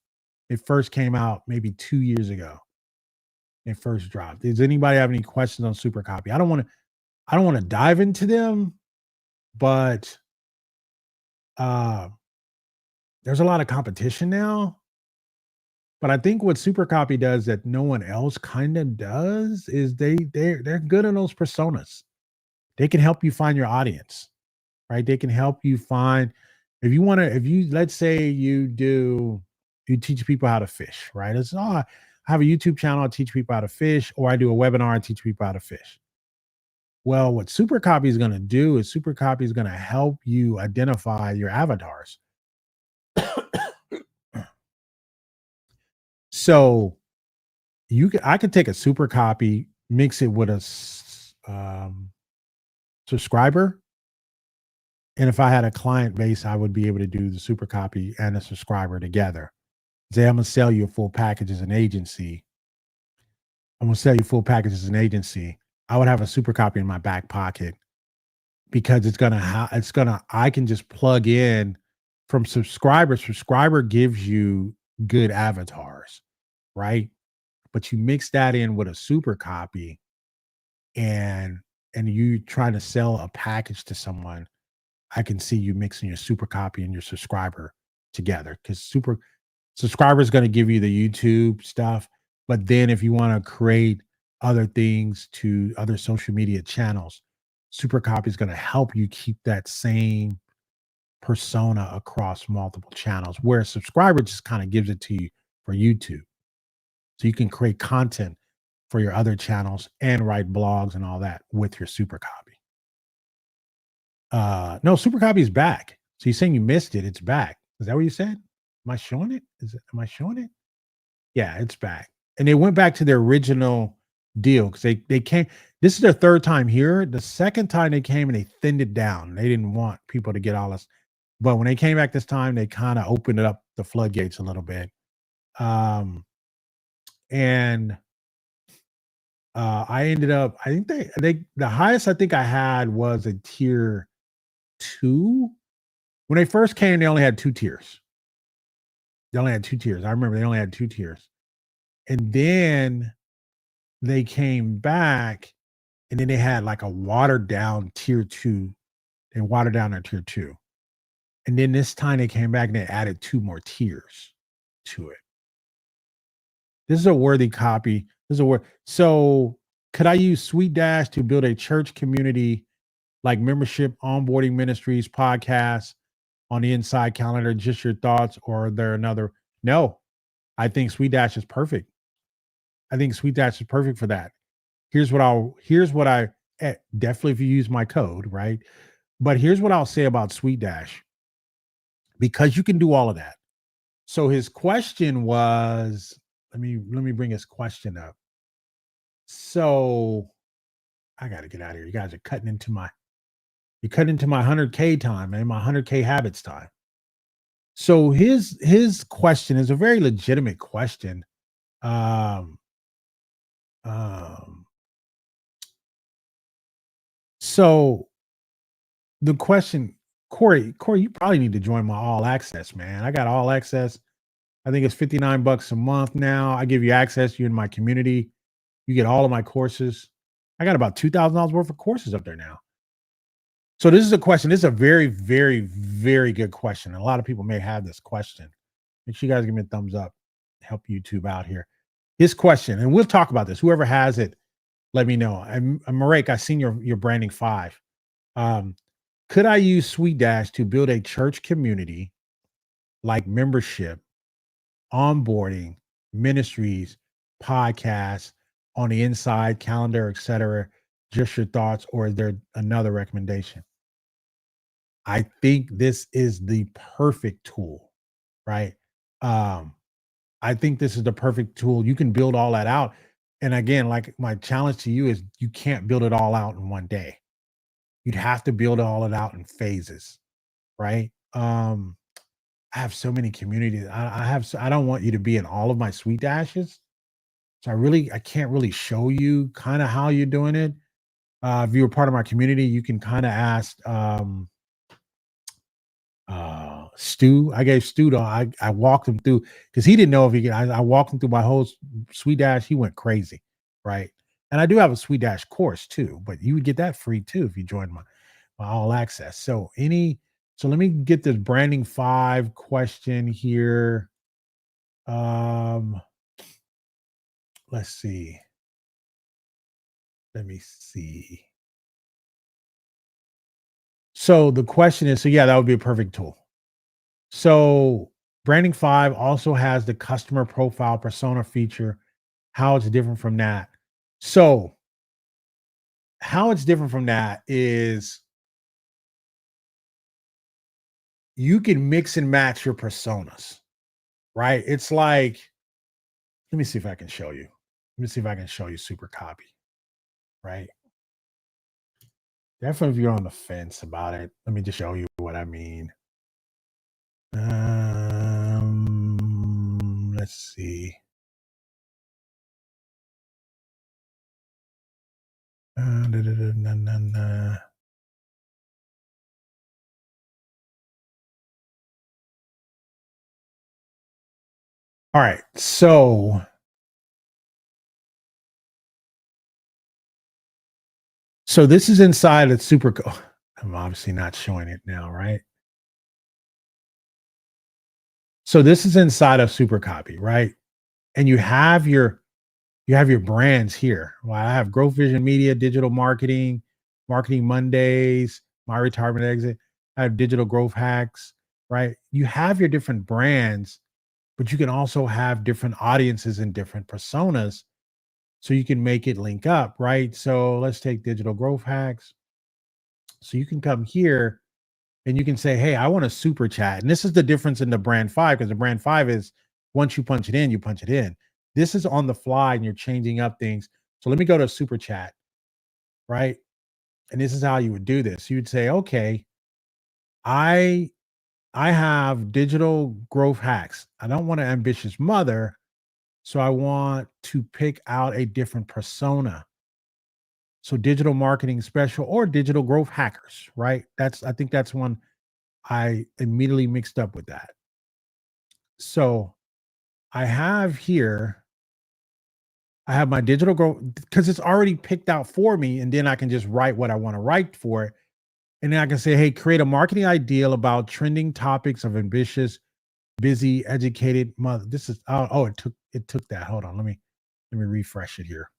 It first came out maybe 2 years ago. It first dropped. Does anybody have any questions on Super Copy? I don't want to dive into them, but there's a lot of competition now. But I think what Super Copy does that no one else kind of does is they're good on those personas. They can help you find your audience, right? They can help you find let's say you teach people how to fish, right? I have a YouTube channel, I teach people how to fish, or I do a webinar and teach people how to fish. Well, what Super Copy is going to do is Super Copy is going to help you identify your avatars. So I could take a Super Copy, mix it with a subscriber. And if I had a client base, I would be able to do the Super Copy and a subscriber together. Say, I'm going to sell you a full package as an agency. I would have a Super Copy in my back pocket because I can just plug in from subscriber. Subscriber gives you good avatars, right? But you mix that in with a Super Copy and you trying to sell a package to someone, I can see you mixing your Super Copy and your subscriber together because subscriber is going to give you the YouTube stuff. But then if you want to create other things to other social media channels, Super Copy is going to help you keep that same persona across multiple channels, where a subscriber just kind of gives it to you for YouTube. So you can create content for your other channels and write blogs and all that with your Super Copy. No, Super Copy is back. So you're saying you missed it. It's back. Is that what you said? Am I showing it? Am I showing it? Yeah, it's back. And they went back to their original deal because they came. This is their third time here. The second time they came and they thinned it down. They didn't want people to get all this. But when they came back this time, they kind of opened it up the floodgates a little bit. And I ended up, I think the highest I think I had was a tier 2. When they first came, they only had 2 tiers. I remember they only had 2 tiers. And then they came back and then they had like a watered down tier 2. They watered down their tier 2. And then this time they came back and they added 2 more tiers to it. This is a worthy copy. So could I use Sweet Dash to build a church community like membership, onboarding ministries, podcasts on the inside calendar? Just your thoughts, or are there another? No, I think Sweet Dash is perfect. I think Sweet Dash is perfect for that. Here's what I definitely if you use my code, right? But here's what I'll say about Sweet Dash, because you can do all of that. So his question was, let me bring his question up. So I got to get out of here. You guys are cutting into my 100K time, man, my 100K habits time. So his question is a very legitimate question. So the question Corey, you probably need to join my all access, man. I got all access. I think it's $59 a month now. I give you access. You in my community. You get all of my courses. I got about $2,000 worth of courses up there now. So this is a question. This is a very, very, very good question. A lot of people may have this question. Make sure you guys give me a thumbs up. Help YouTube out here. His question, and we'll talk about this. Whoever has it, let me know. I'm Marek. I seen your branding 5. Could I use Sweet Dash to build a church community like membership, onboarding, ministries, podcasts on the inside, calendar, etc.? Just your thoughts, or is there another recommendation? I think this is the perfect tool, right? Um, I think this is the perfect tool. You can build all that out. And again, like my challenge to you is you can't build it all out in one day. You'd have to build all it out in phases, right? I have so many communities. I don't want you to be in all of my Sweet Dashes. So I can't really show you kind of how you're doing it. If you were part of my community, you can kind of ask Stu. I gave Stu I walked him through because he didn't know if he could. I walked him through my whole Sweet Dash. He went crazy, right? And I do have a Sweet Dash course too, but you would get that free too if you joined my all access. So let me get this branding 5 question here. Let's see. Let me see. So the question is, so yeah, that would be a perfect tool. So branding 5 also has the customer profile persona feature. How it's different from that. So how it's different from that is you can mix and match your personas, right? It's like, let me see if I can show you. Let me see if I can show you super copy, right? Definitely if you're on the fence about it, let me just show you what I mean. Let's see. Da, da, da, na, na, na. All right, so this is inside of super. I'm obviously not showing it now, right? So this is inside of super copy, right? And you have your brands here. Well, I have Growth Vision Media, digital marketing, Marketing Mondays, my retirement exit. I have digital growth hacks, right? You have your different brands, but you can also have different audiences and different personas. So you can make it link up, right? So let's take digital growth hacks. So you can come here and you can say, hey, I want a super chat. And this is the difference in the brand 5, because the brand 5 is once you punch it in, you punch it in. This is on the fly and you're changing up things. So let me go to super chat, right? And this is how you would do this. You'd say, okay, I I have digital growth hacks. I don't want an ambitious mother, so I want to pick out a different persona. So digital marketing special or digital growth hackers, right? I think that's one I immediately mixed up with that. So I have here, I have my digital growth because it's already picked out for me, and then I can just write what I want to write for it. And then I can say, hey, create a marketing ideal about trending topics of ambitious, busy, educated mother. This is it took that. Hold on, let me refresh it here.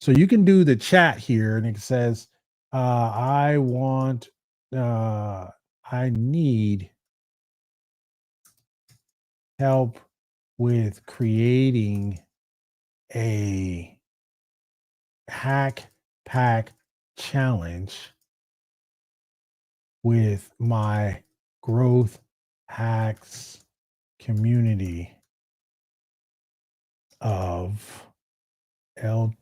So you can do the chat here, and it says, I want I need help with creating a hack pack challenge with my growth hacks community of L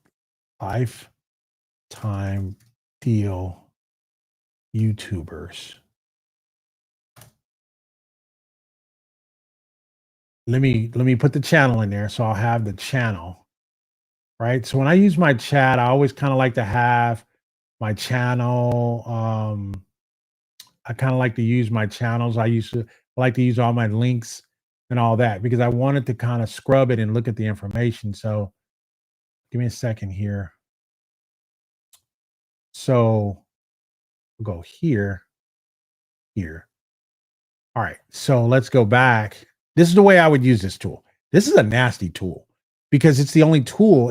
lifetime deal YouTubers. Let me put the channel in there so I'll have the channel, right? So when I use my chat, I always kind of like to have my channel. I kind of like to use my channels. I like to use all my links and all that because I wanted to kind of scrub it and look at the information. So give me a second here. So we'll go here, here. All right. So let's go back. This is the way I would use this tool. This is a nasty tool because it's the only tool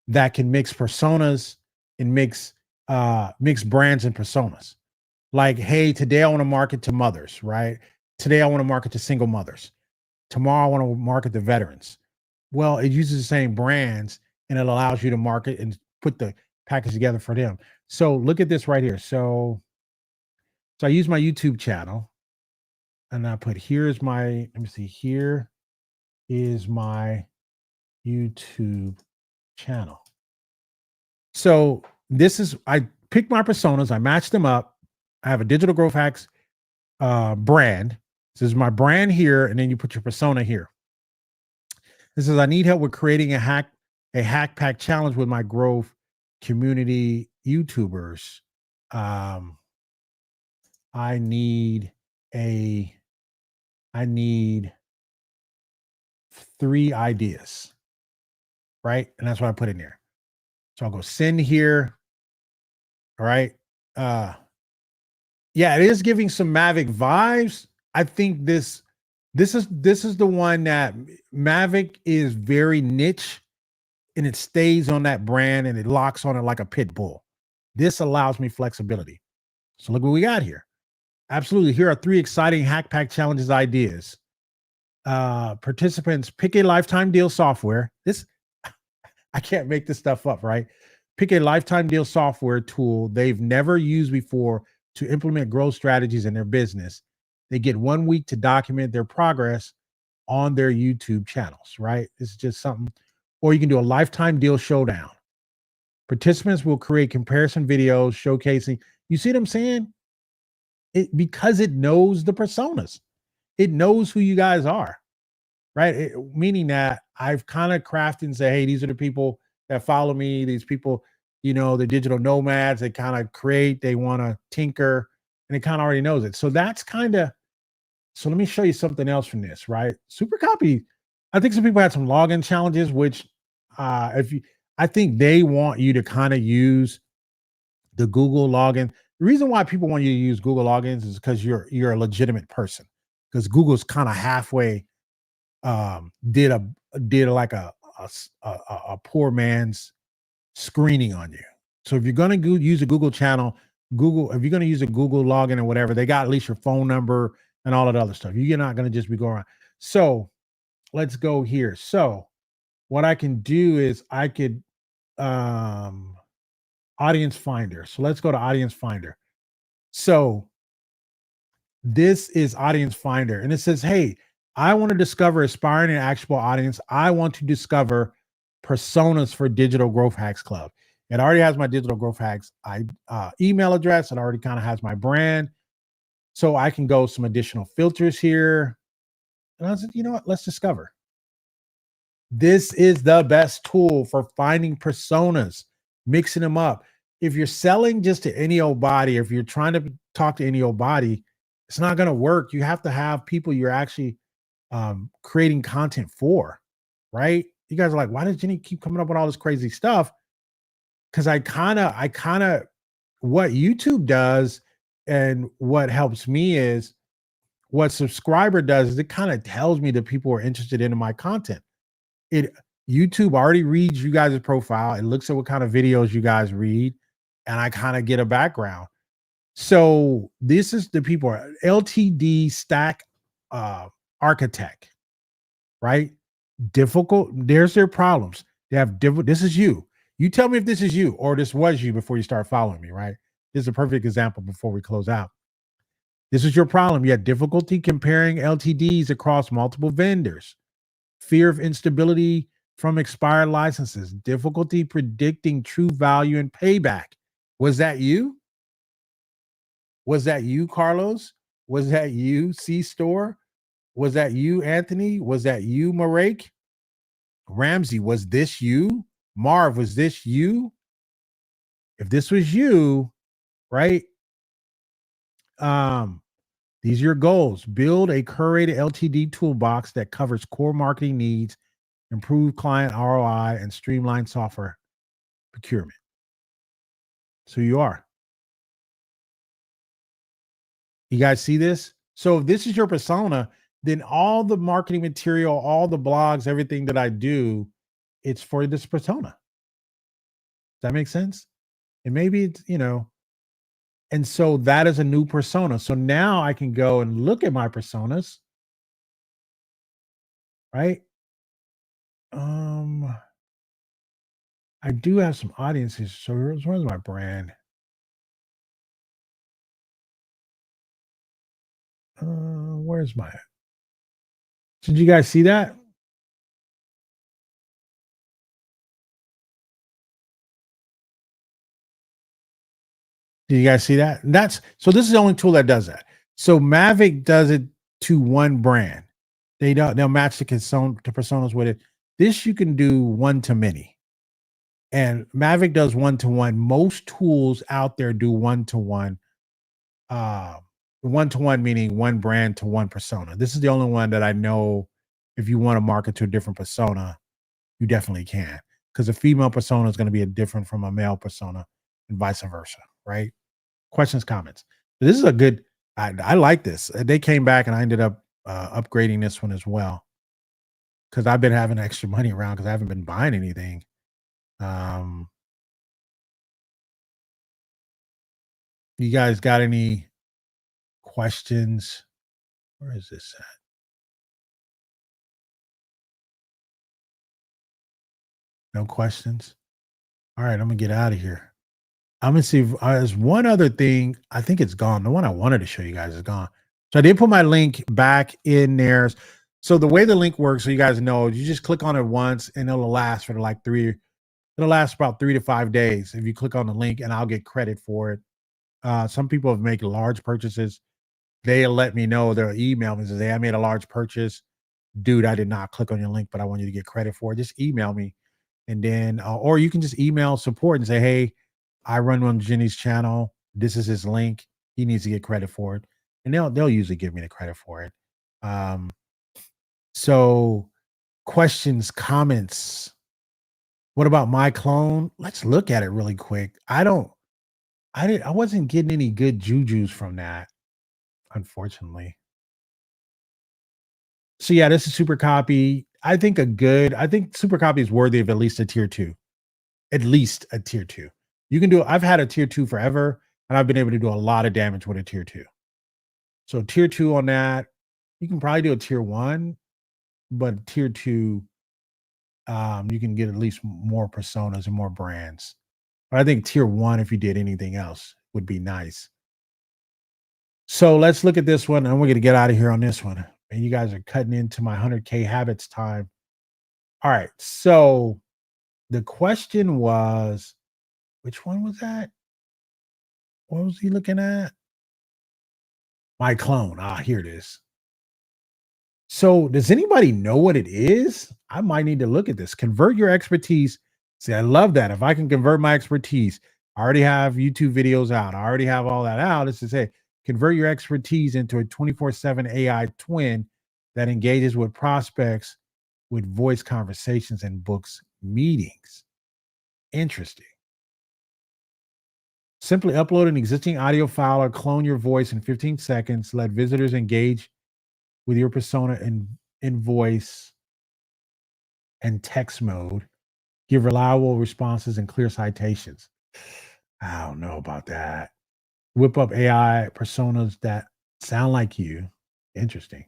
that can mix personas and mix brands and personas. Like, hey, today I want to market to mothers, right? Today I want to market to single mothers. Tomorrow I want to market to veterans. Well, it uses the same brands and it allows you to market and put the package together for them. So look at this right here. So I use my YouTube channel and I put here's my, let me see, here is my YouTube channel. So I picked my personas, I matched them up. I have a digital growth hacks brand. This is my brand here, and then you put your persona here. This is I need help with creating a hack pack challenge with my growth community YouTubers. I need 3 ideas, right? And that's what I put in there. So I'll go send here. All right. Yeah, it is giving some Mavic vibes. I think this is the one that Mavic is very niche and it stays on that brand and it locks on it like a pit bull. This allows me flexibility. So look what we got here. Absolutely. Here are 3 exciting hack pack challenges ideas. Participants pick a lifetime deal software. I can't make this stuff up, right? Pick a lifetime deal software tool they've never used before to implement growth strategies in their business. They get 1 week to document their progress on their YouTube channels, right? This is just something. Or you can do a lifetime deal showdown. Participants will create comparison videos showcasing. You see what I'm saying? Because it knows the personas. It knows who you guys are, right? Meaning that I've kind of crafted and say, hey, these are the people that follow me. These people, the digital nomads, they kind of create, they want to tinker, and it kind of already knows it. So that's so let me show you something else from this, right? Super copy. I think some people had some login challenges, which I think they want you to kind of use the Google login. The reason why people want you to use Google logins is because you're a legitimate person. Because Google's kind of halfway did like a poor man's screening on you. So if you're going to use a Google channel, if you're going to use a Google login or whatever, they got at least your phone number and all that other stuff. You're not going to just be going around. So let's go here. So what I can do is I could audience finder. So let's go to audience finder. So this is audience finder and it says, hey, I want to discover aspiring and actionable audience. I want to discover personas for Digital Growth Hacks Club. It already has my Digital Growth Hacks email address. It already kind of has my brand. So I can go some additional filters here. And I said, you know what? Let's discover. This is the best tool for finding personas, mixing them up. If you're selling just to any old body, if you're trying to talk to any old body, it's not going to work. You have to have people you're actually creating content for, right? You guys are like, why does Jenny keep coming up with all this crazy stuff? Because I kind of, what YouTube does and what helps me is what subscriber does is it kind of tells me that people are interested in my content. YouTube already reads you guys' profile. It looks at what kind of videos you guys read, and I kind of get a background. So this is the people LTD stack architect, right? Difficult. There's their problems. They have different. This is you. You tell me if this is you or this was you before you start following me, right? This is a perfect example before we close out. This is your problem. You had difficulty comparing LTDs across multiple vendors, fear of instability from expired licenses, difficulty predicting true value and payback. Was that you? Was that you, Carlos? Was that you, C Store? Was that you, Anthony? Was that you, Marek? Ramsey, was this you? Marv, was this you? If this was you, right? Um, these are your goals. Build a curated LTD toolbox that covers core marketing needs, improve client ROI, and streamline software procurement. So you are. You guys see this? So if this is your persona, then all the marketing material, all the blogs, everything that I do, it's for this persona. Does that make sense? And maybe it's, and so that is a new persona. So now I can go and look at my personas, right? Um, I do have some audiences. So where's my brand? Where's my? Did you guys see that? Did you guys see that? That's so. This is the only tool that does that. So Mavic does it to one brand. They'll match the personas with it. This you can do one to many, and Mavic does one to one. Most tools out there do one to one. One to one meaning one brand to one persona. This is the only one that I know. If you want to market to a different persona, you definitely can, because a female persona is going to be a different from a male persona, and vice versa, right? Questions, comments. This is a good. I like this. They came back and I ended up upgrading this one as well because I've been having extra money around because I haven't been buying anything. Um, you guys got any questions? Where is this at? No questions. All right, I'm gonna get out of here. I'm gonna see if there's one other thing. I think it's gone. The one I wanted to show you guys is gone. So I did put my link back in there. So the way the link works, so you guys know, you just click on it once and it'll last for like it'll last about 3 to 5 days if you click on the link and I'll get credit for it. Some people have made large purchases. They'll let me know, they'll email me and say, hey, I made a large purchase. Dude, I did not click on your link, but I want you to get credit for it. Just email me. And then, or you can just email support and say, hey, I run on Jenny's channel. This is his link. He needs to get credit for it. And they'll usually give me the credit for it. Um, so questions, comments. What about my clone? Let's look at it really quick. I wasn't getting any good jujus from that, unfortunately. So yeah, this is super copy. I think super copy is worthy of at least a tier two. At least a tier two. You can do I've had a tier two forever, and I've been able to do a lot of damage with a tier two. So tier two on that, you can probably do a tier one, but tier two, you can get at least more personas and more brands. But I think tier one, if you did anything else, would be nice. So let's look at this one, and we're gonna get out of here on this one. And you guys are cutting into my 100K habits time. All right. So the question was, which one was that? What was he looking at? My clone. Ah, here it is. So, does anybody know what it is? I might need to look at this. Convert your expertise. See, I love that. If I can convert my expertise, I already have YouTube videos out. I already have all that out. It's to say, convert your expertise into a 24/7 AI twin that engages with prospects with voice conversations and books meetings. Interesting. Simply upload an existing audio file or clone your voice in 15 seconds. Let visitors engage with your persona in voice and text mode. Give reliable responses and clear citations. I don't know about that. Whip up AI personas that sound like you. Interesting.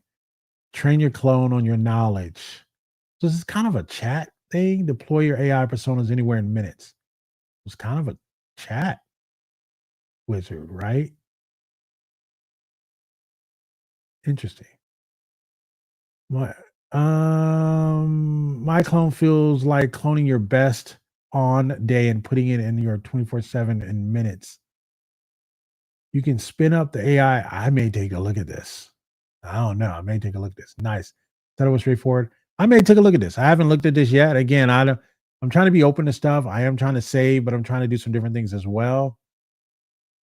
Train your clone on your knowledge. So this is kind of a chat thing. Deploy your AI personas anywhere in minutes. It's kind of a chat wizard, right? Interesting. My my clone feels like cloning your best on day and putting it in your 24/7 in minutes. You can spin up the AI. I may take a look at this. I don't know. I may take a look at this. Nice. Thought it was straightforward. I may take a look at this. I haven't looked at this yet. Again, I'm trying to be open to stuff. I am trying to save, but I'm trying to do some different things as well.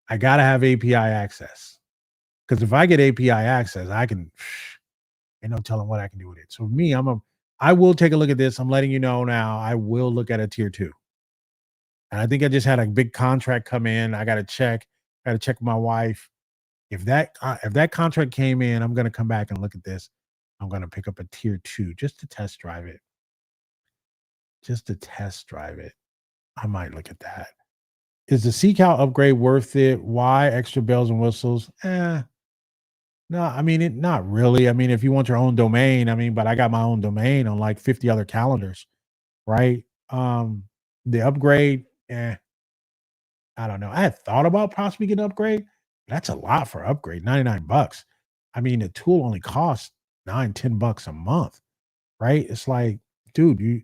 I gotta have API access. Because if I get API access, I can ain't no telling what I can do with it. So me, I will take a look at this. I'm letting you know now. I will look at a tier two. And I think I just had a big contract come in. I got to check. Got to check with my wife. If that contract came in, I'm gonna come back and look at this. I'm gonna pick up a tier two just to test drive it. Just to test drive it. I might look at that. Is the CCAL upgrade worth it? Why extra bells and whistles? No, I mean it not really. I mean, if you want your own domain, I mean, but I got my own domain on like 50 other calendars, right? The upgrade, I don't know. I had thought about possibly getting an upgrade. That's a lot for upgrade, 99 bucks. I mean, the tool only costs 9, 10 bucks a month, right? It's like, dude,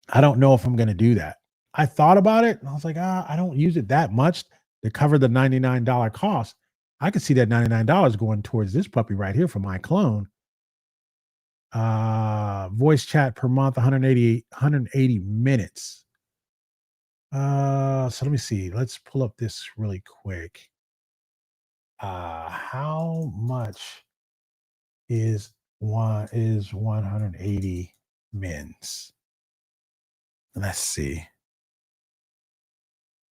I don't know if I'm gonna do that. I thought about it and I was like, I don't use it that much to cover the $99 cost. I could see that $99 going towards this puppy right here for my clone. Voice chat per month, 180 minutes. So let me see. Let's pull up this really quick. How much is 180 mins? Let's see.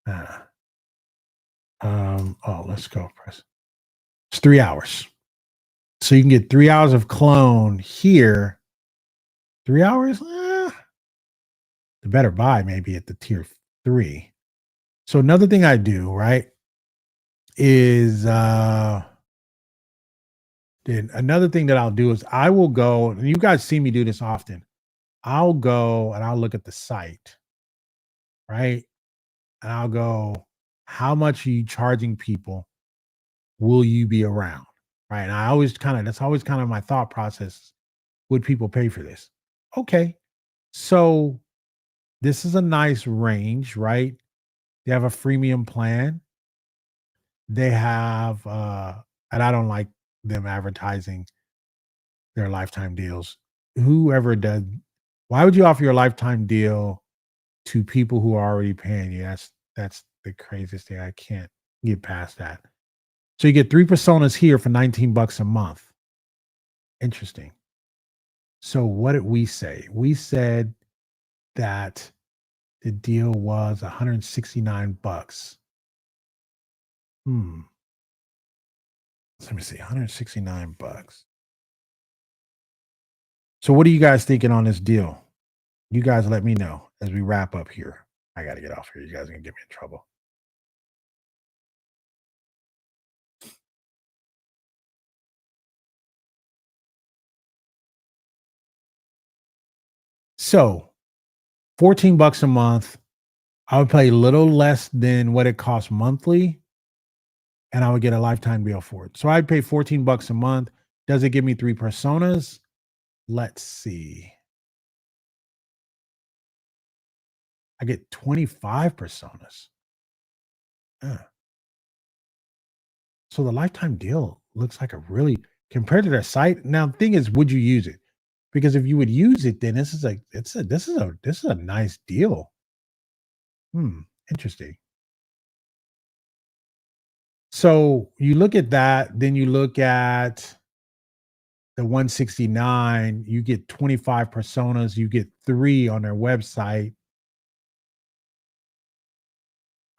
Uh, let's go press. It's 3 hours. So you can get 3 hours of clone here. 3 hours? The better buy maybe at the tier 3. So another thing I do, right, is then another thing that I'll do is I will go, and you guys see me do this often. I'll go and I'll look at the site, right? And I'll go, how much are you charging people? Will you be around? Right. And I always that's always kind of my thought process. Would people pay for this? Okay. So this is a nice range, right? They have a freemium plan. They have and I don't like them advertising their lifetime deals. Whoever does, why would you offer your lifetime deal to people who are already paying you? That's the craziest thing. I can't get past that. So you get 3 personas here for 19 bucks a month. Interesting. So what did we say? We said that the deal was 169 bucks. Let me see, 169 bucks. So what are you guys thinking on this deal? You guys let me know as we wrap up here. I got to get off here. You guys are going to get me in trouble. So 14 bucks a month. I would pay a little less than what it costs monthly, and I would get a lifetime deal for it. So I'd pay 14 bucks a month. Does it give me 3 personas? Let's see. I get 25 personas. So the lifetime deal looks like a really, compared to their site. Now, the thing is, would you use it? Because if you would use it, then this is like this is a nice deal. Interesting. So you look at that, then you look at the 169, you get 25 personas, you get 3 on their website.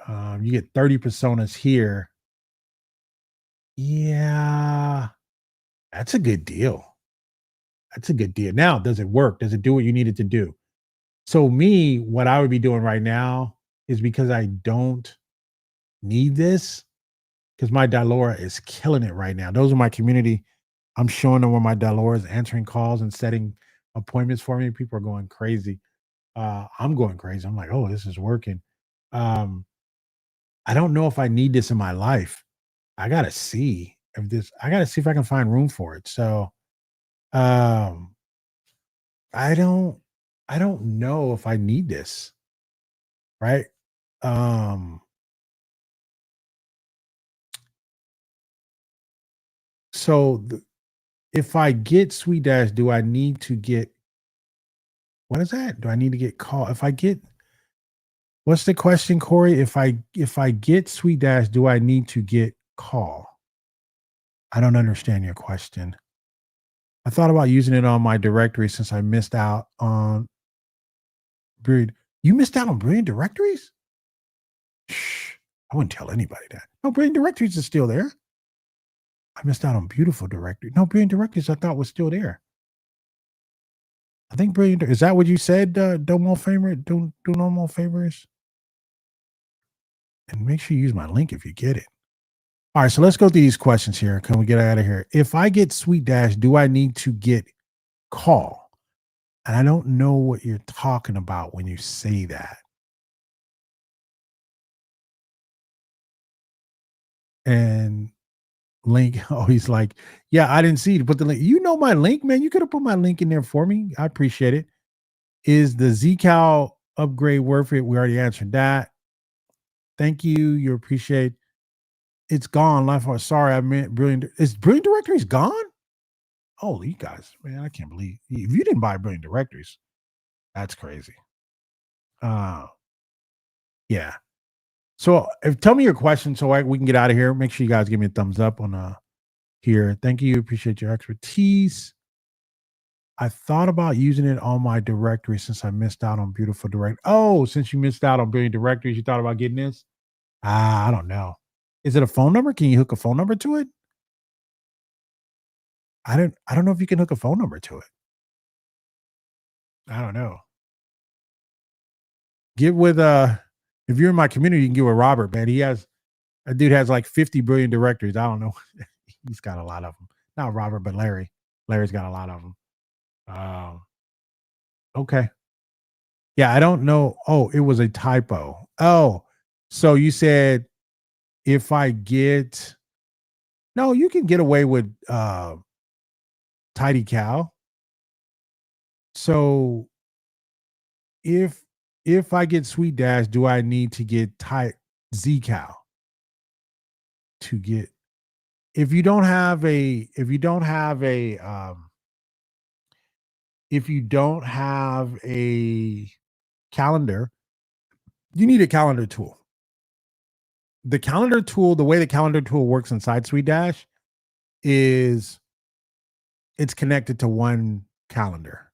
You get 30 personas here. Yeah, that's a good deal. That's a good deal. Now, does it work? Does it do what you need it to do? So me, what I would be doing right now is because I don't need this, because my Dialora is killing it right now. Those are my community. I'm showing them where my Dialora is answering calls and setting appointments for me. People are going crazy. I'm going crazy. I'm like, oh, this is working. Um, I don't know if I need this in my life. I gotta see if this. I gotta see if I can find room for it. So, um, I don't. I don't know if I need this. Right. Um. So if I get Sweet Dash, do I need to get what is that? Do I need to get call? If I get what's the question, Corey? If I get Sweet Dash, do I need to get call? I don't understand your question. I thought about using it on my directory since I missed out on brilliant. You missed out on brilliant directories? Shh. I wouldn't tell anybody that. No, brilliant directories is still there. I missed out on beautiful directory. No, brilliant directories I thought was still there. I think brilliant. Is that what you said? Do more favorite. Do no more favors. And make sure you use my link if you get it. All right, so let's go through these questions here. Can we get out of here? If I get Sweet Dash, do I need to get call? And I don't know what you're talking about when you say that. And link, oh, he's like, yeah, I didn't see you to put the link. You know my link, man. You could have put my link in there for me. I appreciate it. Is the Zcal upgrade worth it? We already answered that. Thank you. You appreciate. It's gone. Life. Sorry, I meant brilliant. Is brilliant directories gone? Oh, you guys, man, I can't believe if you didn't buy brilliant directories. That's crazy. Uh, yeah. So, tell me your question so we can get out of here. Make sure you guys give me a thumbs up on here. Thank you. Appreciate your expertise. I thought about using it on my directory since I missed out on beautiful direct. Oh, since you missed out on brilliant directories, you thought about getting this? I don't know. Is it a phone number? Can you hook a phone number to it? I don't know if you can hook a phone number to it. I don't know. Get with if you're in my community, you can get with Robert, man. That dude has like 50 billion directories. I don't know. He's got a lot of them. Not Robert, but Larry. Larry's got a lot of them. Okay. Yeah, I don't know. Oh, it was a typo. Oh, so you said if I get no, you can get away with Tidy Cow. So if I get Sweet Dash, do I need to get Z Cow to get if you don't have a calendar, you need a calendar tool. The calendar tool, the way the calendar tool works inside Sweet Dash is it's connected to one calendar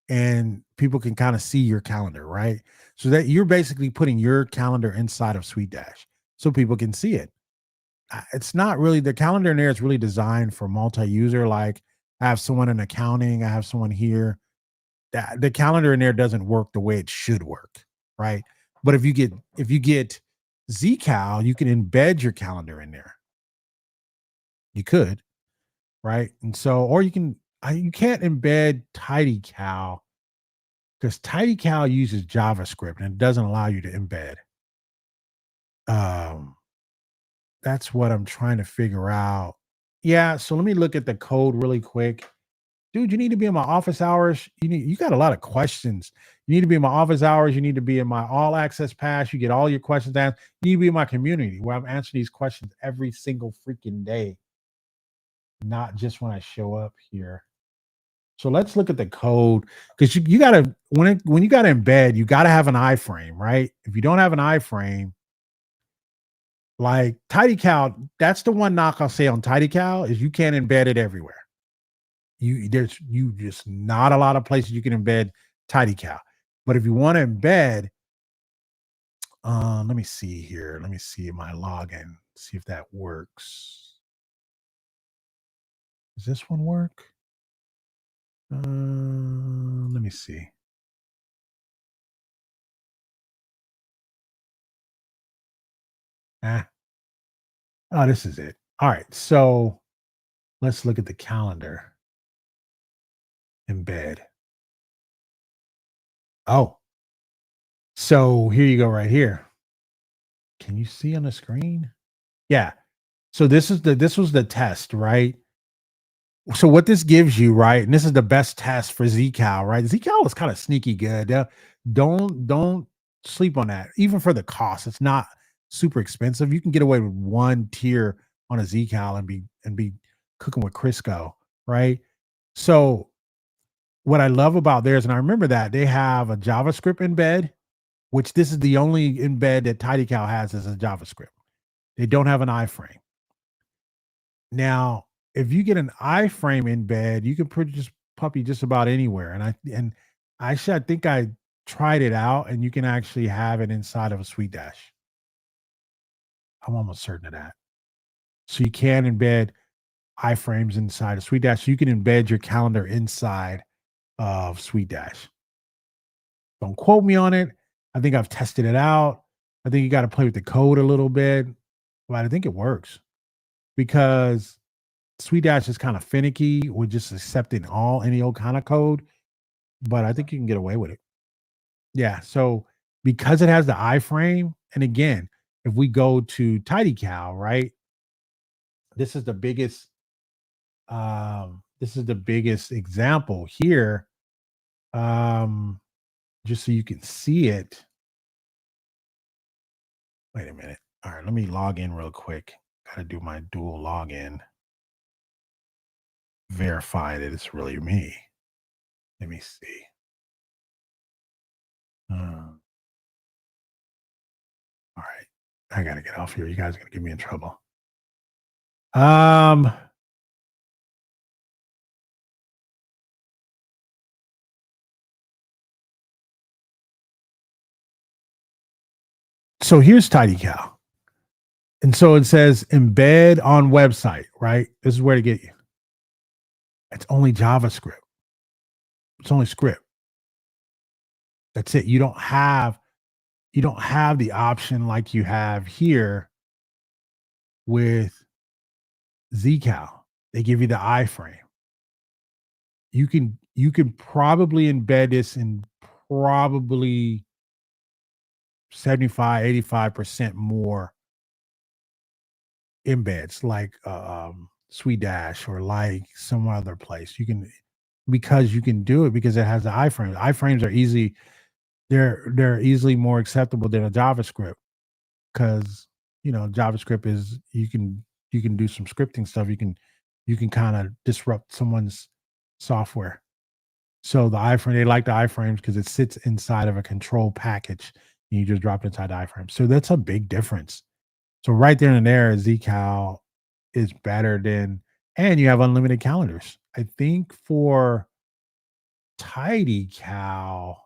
and people can kind of see your calendar, right? So that you're basically putting your calendar inside of Sweet Dash so people can see it. It's not really the calendar in there is really designed for multi-user. Like I have someone in accounting, I have someone here. The calendar in there doesn't work the way it should work, right? But if you get Zcal, you can embed your calendar in there. You could, right? And so, or you can't embed TidyCal because TidyCal uses JavaScript and it doesn't allow you to embed. Um, that's what I'm trying to figure out. Yeah, so let me look at the code really quick. Dude, you need to be in my office hours. You got a lot of questions. You need to be in my office hours. You need to be in my all access pass. You get all your questions asked. You need to be in my community where I'm answering these questions every single freaking day, not just when I show up here. So let's look at the code because you gotta when you gotta embed, you gotta have an iframe, right? If you don't have an iframe, like TidyCal, that's the one knock I'll say on TidyCal is you can't embed it everywhere. There's just not a lot of places you can embed TidyCal. But if you want to embed, let me see here. Let me see my login. See if that works. Does this one work? Let me see. Ah, oh, this is it. All right. So let's look at the calendar. Embed. Oh, so here you go right here. Can you see on the screen? Yeah. So this was the test, right? So what this gives you, right? And this is the best test for Zcal, right? Zcal is kind of sneaky good. Don't sleep on that. Even for the cost, it's not super expensive. You can get away with one tier on a Zcal and be cooking with Crisco, right? So what I love about theirs, and I remember that they have a JavaScript embed, which this is the only embed that TidyCal has as a JavaScript. They don't have an iframe. Now, if you get an iframe in bed, you can put this puppy just about anywhere. I think I tried it out, and you can actually have it inside of a Sweet Dash. I'm almost certain of that. So you can embed iframes inside of Sweet Dash. You can embed your calendar inside of Sweet Dash. Don't quote me on it. I think I've tested it out. I think you got to play with the code a little bit, but I think it works because Sweet Dash is kind of finicky with just accepting any old kind of code, but I think you can get away with it. Yeah. So because it has the iframe, and again, if we go to TidyCal, right? This is the biggest example here. Um, just so you can see it. Wait a minute. All right, let me log in real quick. Gotta do my dual login. Verify that it's really me. Let me see. All right. I gotta get off here. You guys are gonna get me in trouble. Um, so here's TidyCal. And so it says embed on website, right? This is where to get you. It's only JavaScript. It's only script. That's it. You don't have the option like you have here with Zcal. They give you the iframe. You can probably embed this in probably 75, 85% more embeds like Sweet Dash or like some other place. Because you can do it because it has the iframes. Iframes are easy. They're easily more acceptable than a JavaScript because JavaScript is you can do some scripting stuff. You can kind of disrupt someone's software. So they like the iframes because it sits inside of a control package and you just drop it inside the iframe. So that's a big difference. So right there and there, Zcal is better than, and you have unlimited calendars. I think for TidyCal,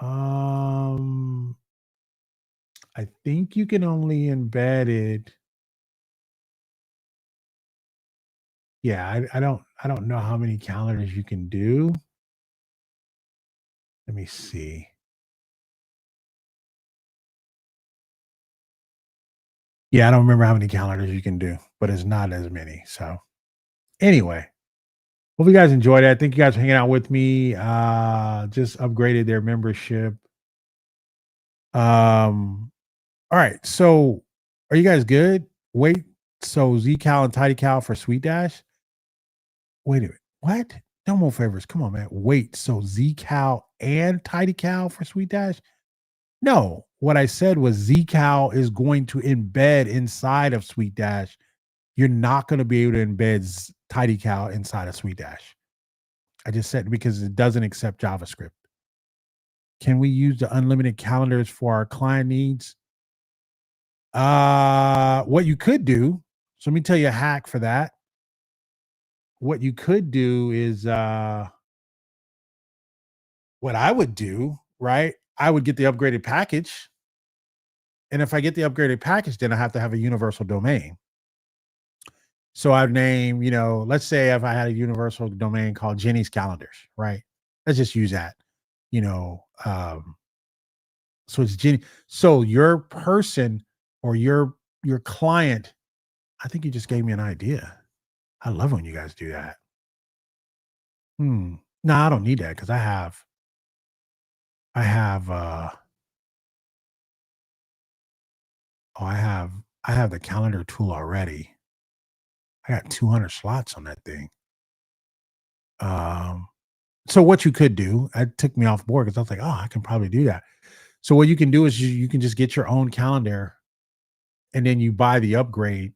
um, I think you can only embed it. Yeah, I don't know how many calendars you can do. Let me see. Yeah, I don't remember how many calendars you can do, but it's not as many. So anyway, hope you guys enjoyed it. Thank you guys for hanging out with me. Just upgraded their membership. All right. So are you guys good? Wait. So Zcal and TidyCal for Sweet Dash? Wait a minute. What? No more favors. Come on, man. Wait. So Zcal and TidyCal for Sweet Dash? No. What I said was Zcal is going to embed inside of Sweet Dash. You're not going to be able to embed TidyCal inside of Sweet Dash. I just said because it doesn't accept JavaScript. Can we use the unlimited calendars for our client needs? What you could do, so let me tell you a hack for that. What you could do is what I would do, right? I would get the upgraded package. And if I get the upgraded package, then I have to have a universal domain. So I'd name, let's say if I had a universal domain called Jenny's Calendars, right? Let's just use that. You know, so it's Jenny. So your person or your client, I think you just gave me an idea. I love when you guys do that. No, I don't need that because I have oh, I have the calendar tool already. I got 200 slots on that thing. Um, so what you could do, it took me off board because I was like, oh, I can probably do that. So what you can do is you can just get your own calendar and then you buy the upgrade,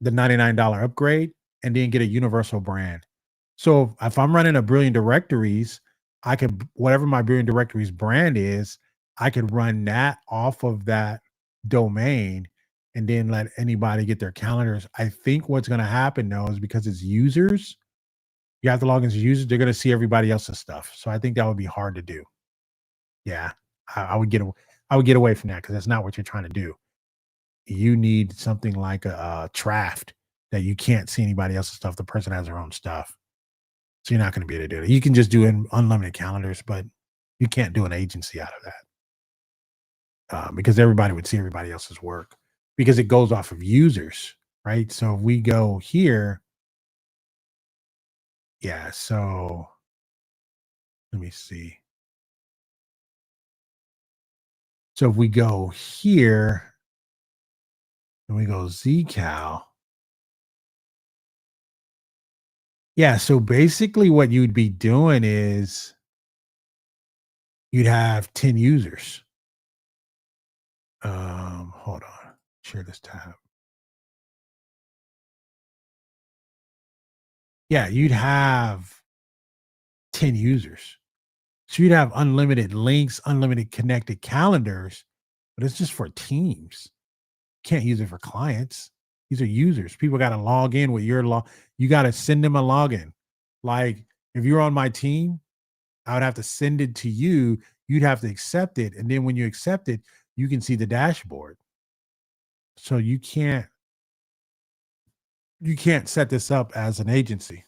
the $99 upgrade, and then get a universal brand. So if I'm running a Brilliant Directories, I could whatever my Brilliant Directories brand is, I could run that off of that domain, and then let anybody get their calendars. I think what's going to happen though is because it's users, you have to log in as users, they're going to see everybody else's stuff. So I think that would be hard to do. Yeah. I would I would get away from that because that's not what you're trying to do. You need something like a draft that you can't see anybody else's stuff. The person has their own stuff. So you're not going to be able to do it. You can just do unlimited calendars, but you can't do an agency out of that because everybody would see everybody else's work because it goes off of users, right? So if we go here, yeah. So let me see. So if we go here and we go zcal, yeah. So basically, what you'd be doing is you'd have 10 users. Hold on. Share this tab. Yeah, you'd have 10 users. So you'd have unlimited links, unlimited connected calendars, but it's just for teams. Can't use it for clients. These are users. People got to log in with your log. You got to send them a login. Like if you're on my team, I would have to send it to you. You'd have to accept it. And then when you accept it, you can see the dashboard. So you can't set this up as an agency.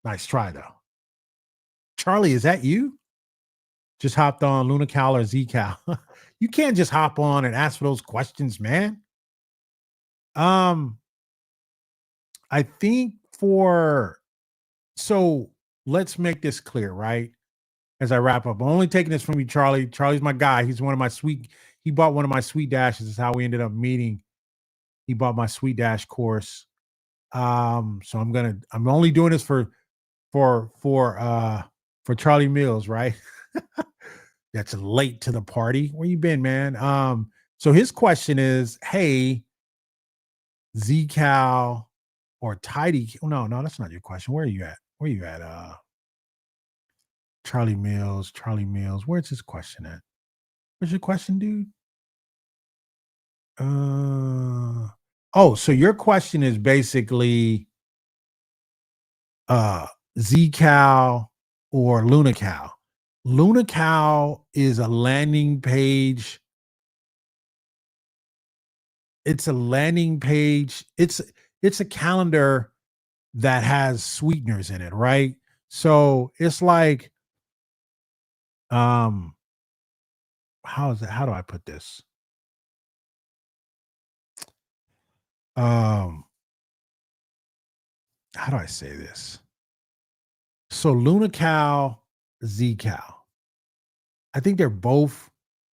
Nice try though. Charlie, is that you? Just hopped on Lunical or Zcal. You can't just hop on and ask for those questions, man. Um, I think so let's make this clear, right? As I wrap up, I'm only taking this from you, Charlie. Charlie's my guy. He bought one of my sweet dashes, is how we ended up meeting. He bought my sweet dash course. So I'm only doing this for for Charlie Mills, right? That's late to the party. Where you been, man? So his question is, hey, Zcal or Tidy. Oh, no, that's not your question. Where are you at? Where you at? Charlie Mills, Charlie Mills. Where's his question at? Where's your question, dude? Oh, so your question is basically uh Zcal or Lunical. Lunical is a landing page. It's a landing page. It's a calendar that has sweeteners in it, right? So it's like um how is it? How do I put this? Um how do I say this? So Lunical, Zcal. I think they're both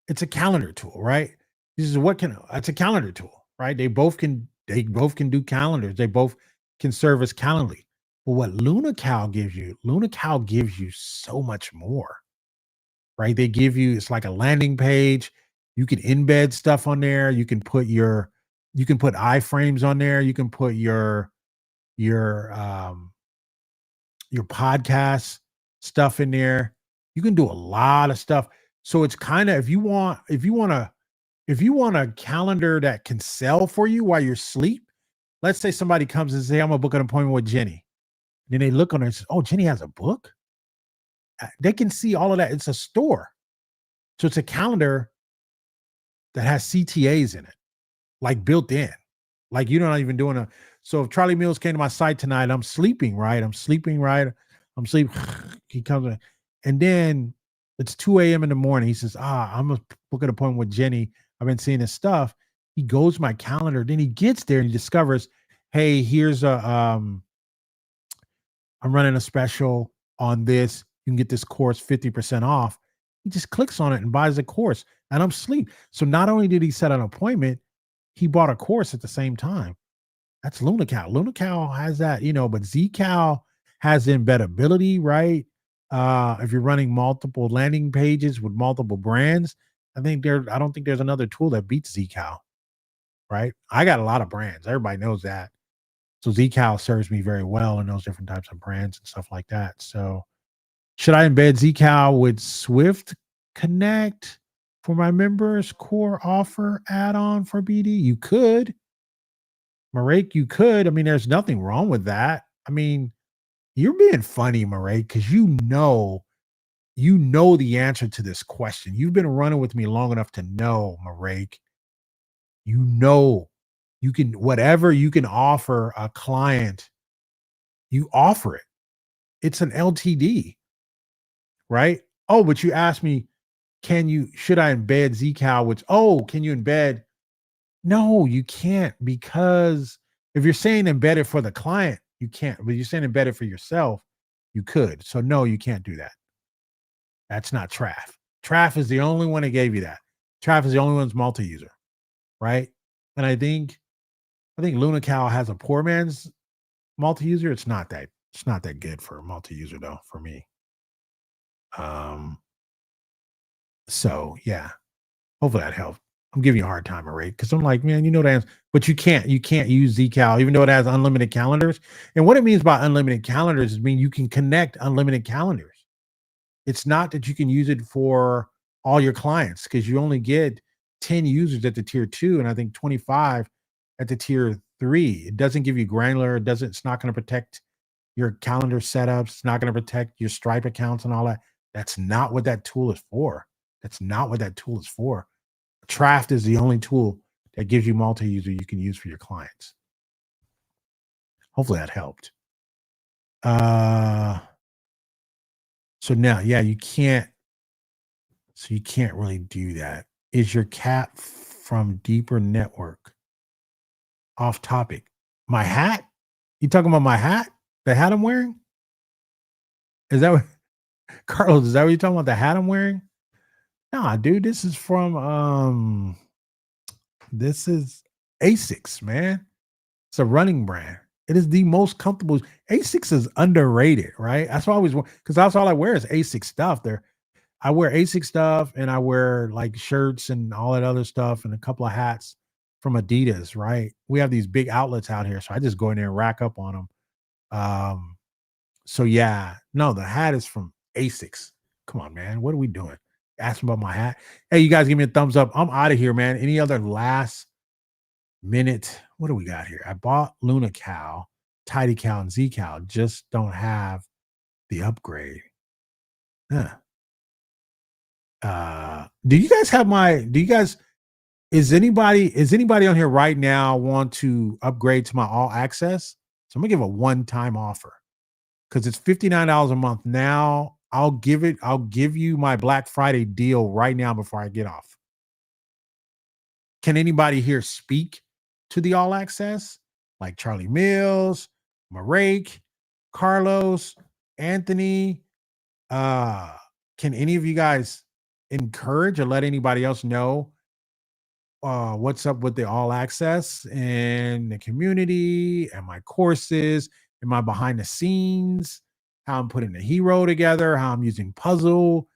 it's a calendar tool, right? This is what can it's a calendar tool, right? They both can do calendars. They both can serve as Calendly. But what Lunical gives you so much more, right? They give you it's like a landing page. You can embed stuff on there. You can put iframes on there. You can put your your podcast stuff in there. You can do a lot of stuff. So it's kind of if you want a calendar that can sell for you while you're asleep, let's say somebody comes and say, I'm gonna book an appointment with Jenny. Then they look on her and say, oh, Jenny has a book. They can see all of that. It's a store. So it's a calendar that has CTAs in it, like built in. Like you're not even doing a so if Charlie Mills came to my site tonight, I'm sleeping, right? I'm sleeping, right? I'm sleeping. He comes in, and then it's 2 a.m. in the morning. He says, I'm gonna book an appointment with Jenny. I've been seeing this stuff. He goes to my calendar, then he gets there and he discovers, hey, here's I'm running a special on this. You can get this course 50% off. He just clicks on it and buys the course. And I'm asleep. So not only did he set an appointment, he bought a course at the same time. That's Lunical. Lunical has that, but Zcal has embeddability, right? If you're running multiple landing pages with multiple brands, I don't think there's another tool that beats Zcal, right? I got a lot of brands. Everybody knows that. So Zcal serves me very well in those different types of brands and stuff like that. So should I embed Zcal with Swift Connect for my members core offer add-on for BD? You could. Marek, you could. I mean, there's nothing wrong with that. I mean, you're being funny, Marek, because you know the answer to this question. You've been running with me long enough to know, Marek. You know you can whatever you can offer a client, you offer it. It's an LTD, right? Oh, but you asked me, should I embed Zcal? Which, oh, can you embed? No, you can't, because if you're saying embed it for the client, you can't. But you're saying embed it for yourself, you could. So no, you can't do that. That's not Traff. Traff is the only one that gave you that. Traff is the only one's multi-user, right? And I think LunaCal has a poor man's multi-user. It's not that good for a multi-user though, for me. Um, so yeah, hopefully that helps. I'm giving you a hard time, right? Because I'm like, man, you know that, but you can't use Zcal, even though it has unlimited calendars. And what it means by unlimited calendars is mean you can connect unlimited calendars. It's not that you can use it for all your clients, because you only get 10 users at the tier 2 and I think 25 at the tier 3. It doesn't give you granular, it's not going to protect your calendar setups, it's not going to protect your Stripe accounts and all that. That's not what that tool is for. That's not what that tool is for. Traft is the only tool that gives you multi-user you can use for your clients. Hopefully that helped. So now, yeah, you can't really do that. Is your cat from Deeper Network? Off topic. My hat? You talking about my hat? The hat I'm wearing? Is that what Carlos, is that what you're talking about? The hat I'm wearing? Nah, dude, this is from this is Asics, man. It's a running brand. It is the most comfortable. Asics is underrated, right? That's why I always want, because that's all I wear is Asics stuff. I wear Asics stuff and I wear like shirts and all that other stuff and a couple of hats from Adidas, right? We have these big outlets out here, so I just go in there and rack up on them. So yeah, no, the hat is from Asics. Come on, man. What are we doing? Asking about my hat. Hey, you guys give me a thumbs up. I'm out of here, man. Any other last minute? What do we got here? I bought Luna Cow, Tidy Cow, and Z Cow. Just don't have the upgrade. Huh. Do you guys have is anybody on here right now want to upgrade to my all access? So I'm gonna give a one-time offer because it's $59 a month now. I'll give you my Black Friday deal right now before I get off. Can anybody here speak to the all access? Like Charlie Mills, Marek, Carlos, Anthony. Can any of you guys encourage or let anybody else know what's up with the all access and the community and my courses and my behind the scenes, how I'm putting the hero together, how I'm using puzzle?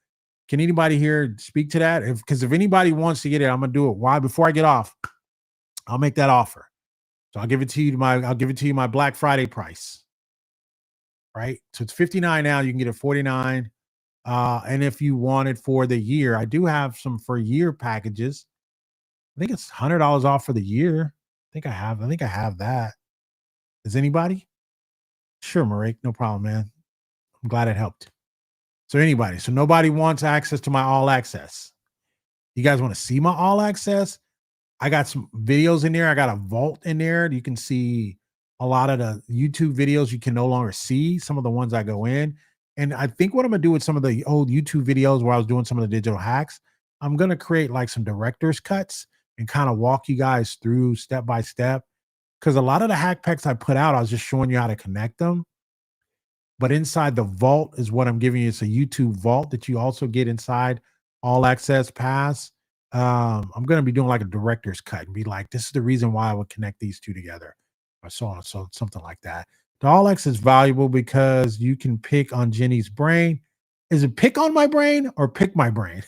Can anybody here speak to that? Because if anybody wants to get it, I'm gonna do it. Why? Before I get off, I'll make that offer. So I'll give it to you my Black Friday price. Right. So it's 59 now. You can get it 49. And if you want it for the year, I do have some for year packages. I think it's $100 off for the year. I think I have that. Is anybody? Sure, Marek. No problem, man. I'm glad it helped. So anybody. So nobody wants access to my all access. You guys want to see my all access? I got some videos in there. I got a vault in there. You can see a lot of the YouTube videos you can no longer see, some of the ones I go in. And I think what I'm going to do with some of the old YouTube videos where I was doing some of the digital hacks, I'm going to create like some director's cuts and kind of walk you guys through step by step. Because a lot of the hack packs I put out, I was just showing you how to connect them. But inside the vault is what I'm giving you. It's a YouTube vault that you also get inside All Access Pass. I'm going to be doing like a director's cut and be like, this is the reason why I would connect these two together, or so on, so something like that. The All Access is valuable because you can pick on Jenny's brain. Is it pick on my brain or pick my brain?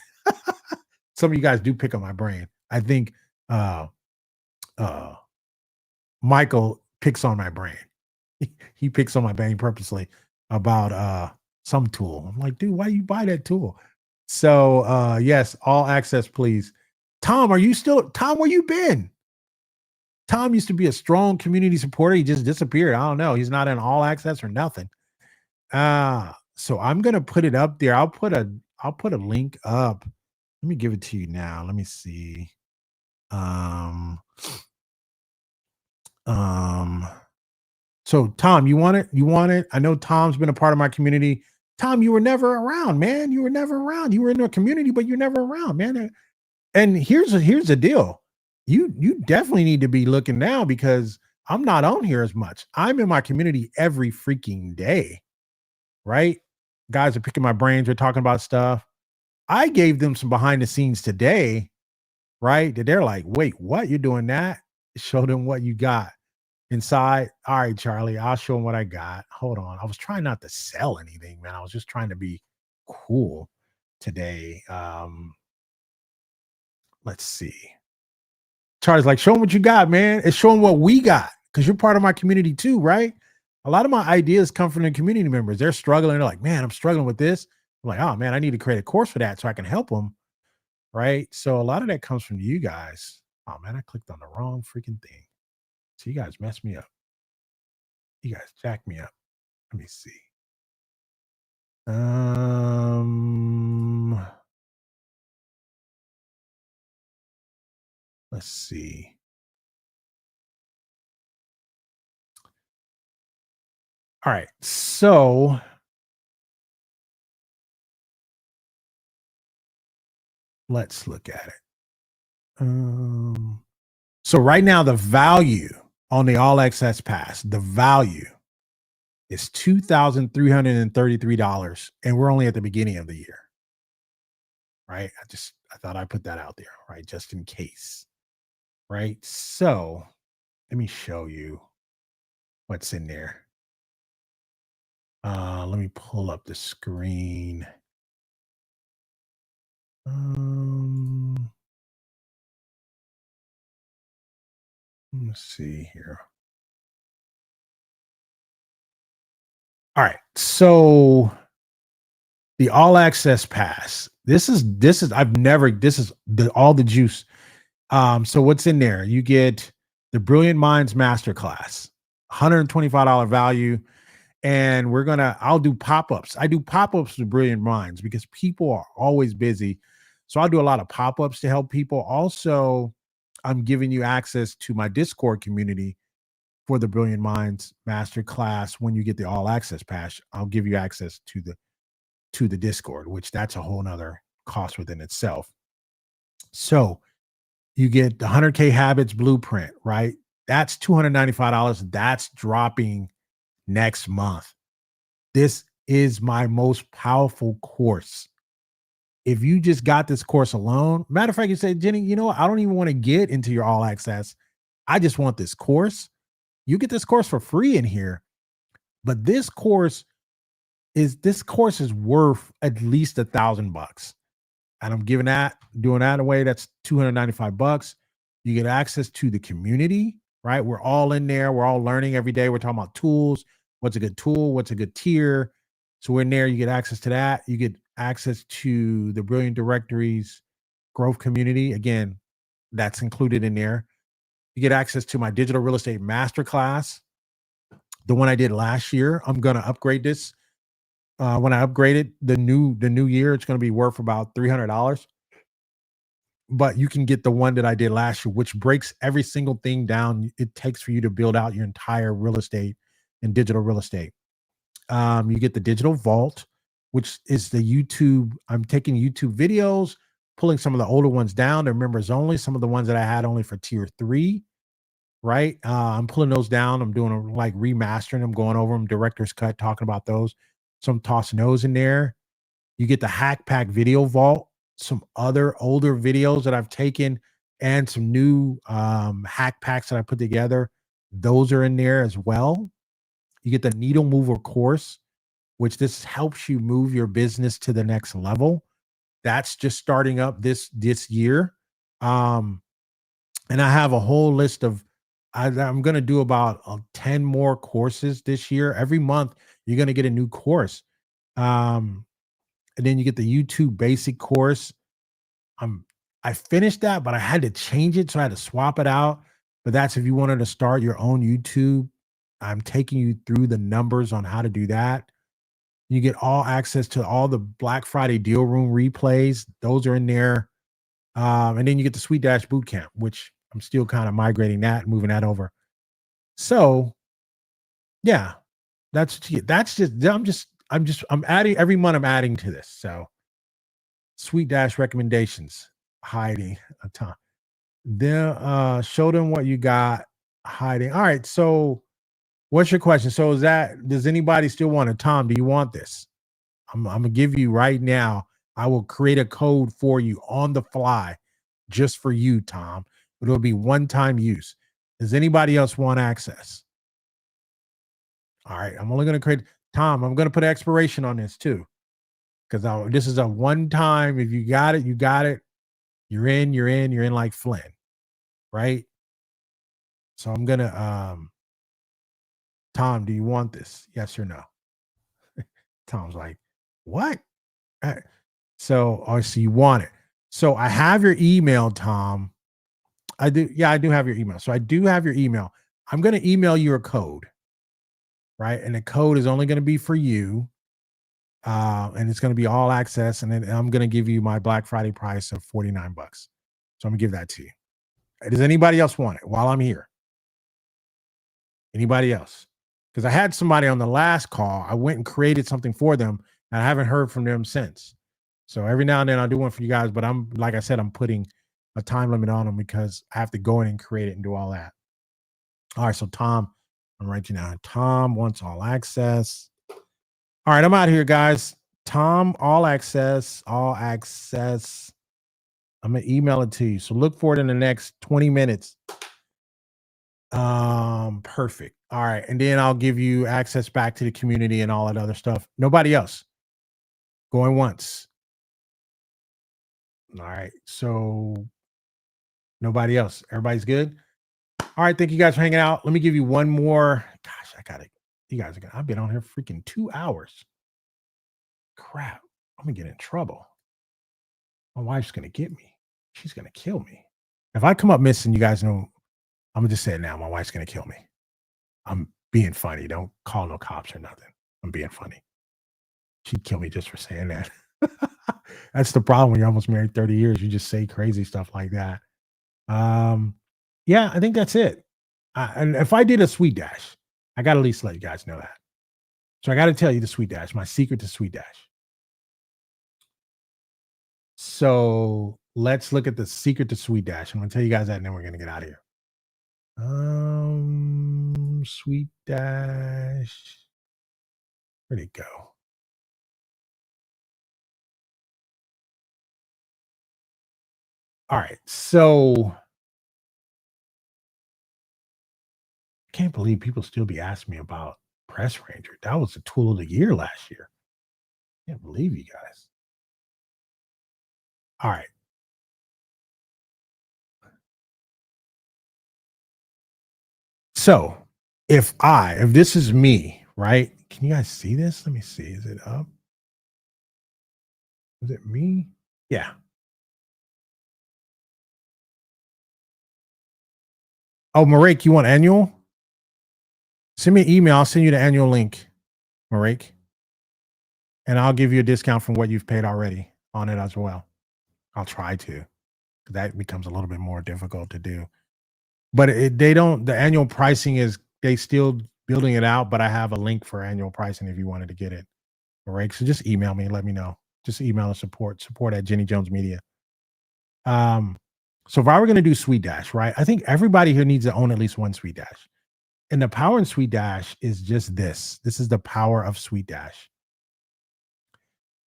Some of you guys do pick on my brain. I think Michael picks on my brain. He picks on my brain purposely about some tool. I'm like, dude, why do you buy that tool? So yes, all access, please. Tom, where you been? Tom used to be a strong community supporter. He just disappeared. I don't know. He's not in all access or nothing. So I'm gonna put it up there. I'll put a link up. Let me give it to you now. Let me see. Um, um, so Tom, you want it? You want it? I know Tom's been a part of my community. Tom, you were never around, man. You were never around. You were in a community, but you're never around, man. And here's the deal. You definitely need to be looking now because I'm not on here as much. I'm in my community every freaking day, right? Guys are picking my brains, we're talking about stuff. I gave them some behind the scenes today, right? That they're like, wait, what? You're doing that? Show them what you got inside. All right, Charlie, I'll show them what I got. Hold on. I was trying not to sell anything, man. I was just trying to be cool today. Let's see. Charlie's like, show them what you got, man. It's showing what we got because you're part of my community too, right? A lot of my ideas come from the community members. They're struggling. They're like, man, I'm struggling with this. I'm like, oh man, I need to create a course for that so I can help them, right? So a lot of that comes from you guys. Oh man, I clicked on the wrong freaking thing. So you guys messed me up. You guys jacked me up. Let me see. Um, let's see. All right, so let's look at it. So right now, the value on the All Access Pass, the value is $2,333, and we're only at the beginning of the year, right? I thought I'd put that out there, right, just in case, right? So let me show you what's in there. Let me pull up the screen. Um, let's see here. All right, so the All Access Pass. This is I've never this is the all the juice. So what's in there? You get the Brilliant Minds Masterclass, $125 value. And I'll do pop-ups. I do pop-ups to Brilliant Minds because people are always busy. So I'll do a lot of pop-ups to help people. Also, I'm giving you access to my Discord community for the Brilliant Minds Masterclass. When you get the all access pass, I'll give you access to the Discord, which that's a whole nother cost within itself. So you get the 100K Habits Blueprint, right? That's $295. That's dropping next month. This is my most powerful course. If you just got this course alone, matter of fact, you say, Jenny, you know what? I don't even want to get into your all access. I just want this course. You get this course for free in here. But this course is worth at least $1,000. And I'm doing that away. That's $295. You get access to the community, right? We're all in there. We're all learning every day. We're talking about tools. What's a good tool? What's a good tier? So in there, you get access to that. You get access to the Brilliant Directories growth community. Again, that's included in there. You get access to my digital real estate masterclass, the one I did last year. I'm going to upgrade this. When I upgrade it, the new year, it's going to be worth about $300. But you can get the one that I did last year, which breaks every single thing down it takes for you to build out your entire real estate and digital real estate. You get the digital vault, which is the YouTube. I'm taking YouTube videos, pulling some of the older ones down. They're members only. Some of the ones that I had only for tier 3, right? I'm pulling those down. I'm doing like remastering them, going over them, director's cut, talking about those. So I'm tossing those in there. You get the Hack Pack Video Vault, some other older videos that I've taken, and some new hack packs that I put together. Those are in there as well. You get the Needle Mover course, which this helps you move your business to the next level. That's just starting up this year. Um, and I have a whole list of I'm going to do about 10 more courses this year. Every month you're going to get a new course. And then you get the YouTube basic course. I finished that, but I had to change it, so I had to swap it out. but that's if you wanted to start your own YouTube. I'm taking you through the numbers on how to do that. You get all access to all the Black Friday deal room replays. Those are in there. And then you get the Sweet Dash Boot Camp, which I'm still kind of migrating that, moving that over. So yeah, that's just I'm adding every month. I'm adding to this. So Sweet Dash recommendations, hiding a ton. Then show them what you got, hiding. All right. So what's your question? So does anybody still want it? Tom, do you want this? I'm gonna give you right now. I will create a code for you on the fly just for you, Tom. It'll be one-time use. Does anybody else want access? All right. I'm only gonna create Tom. I'm gonna put expiration on this too. Because this is a one-time. If you got it, you got it. You're in like Flynn, right? So I'm gonna Tom, do you want this? Yes or no? Tom's like, what? Uh, So, oh, so you want it. So I have your email, Tom. I do. Yeah, I do have your email. So I do have your email. I'm going to email you a code, right? And the code is only going to be for you. And it's going to be all access. And then I'm going to give you my Black Friday price of 49 bucks. So I'm going to give that to you. Does anybody else want it while I'm here? Anybody else? Because I had somebody on the last call. I went and created something for them, and I haven't heard from them since. So every now and then I'll do one for you guys, but I'm like I said, I'm putting a time limit on them because I have to go in and create it and do all that. All right, so Tom, I'm writing down. Tom wants all access. All right, I'm out of here, guys. Tom, all access, all access. I'm gonna email it to you. So look for it in the next 20 minutes. Perfect. All right, and then I'll give you access back to the community and all that other stuff. Nobody else going once. All right, so nobody else. Everybody's good. All right, thank you guys for hanging out. Let me give you one more. Gosh, I gotta. You guys are gonna. I've been on here freaking 2 hours. Crap, I'm gonna get in trouble. My wife's gonna get me. She's gonna kill me. If I come up missing, you guys know. I'm gonna just say it now. My wife's gonna kill me. I'm being funny. Don't call no cops or nothing. I'm being funny. She'd kill me just for saying that. That's the problem when you're almost married 30 years. You just say crazy stuff like that. Um, yeah, I think that's it. And if I did a Sweet Dash, I got to at least let you guys know that. So I got to tell you the Sweet Dash, my secret to Sweet Dash. So let's look at the secret to Sweet Dash. I'm going to tell you guys that, and then we're going to get out of here. Sweet Dash. Where'd it go? All right. So I can't believe people still be asking me about Press Ranger. That was the tool of the year last year. Can't believe you guys. All right. So if this is me, right? Can you guys see this? Let me see. Is it up? Is it me? Yeah. Oh, Marek, you want annual? Send me an email. I'll send you the annual link, Marek. And I'll give you a discount from what you've paid already on it as well. I'll try to. That becomes a little bit more difficult to do. But the annual pricing is, they still building it out, but I have a link for annual pricing if you wanted to get it. Marek. So just email me and let me know. Just email us support at Jenny Jones Media. So if I were going to do Sweet Dash, right? I think everybody here needs to own at least one Sweet Dash. And the power in Sweet Dash is just this. This is the power of Sweet Dash.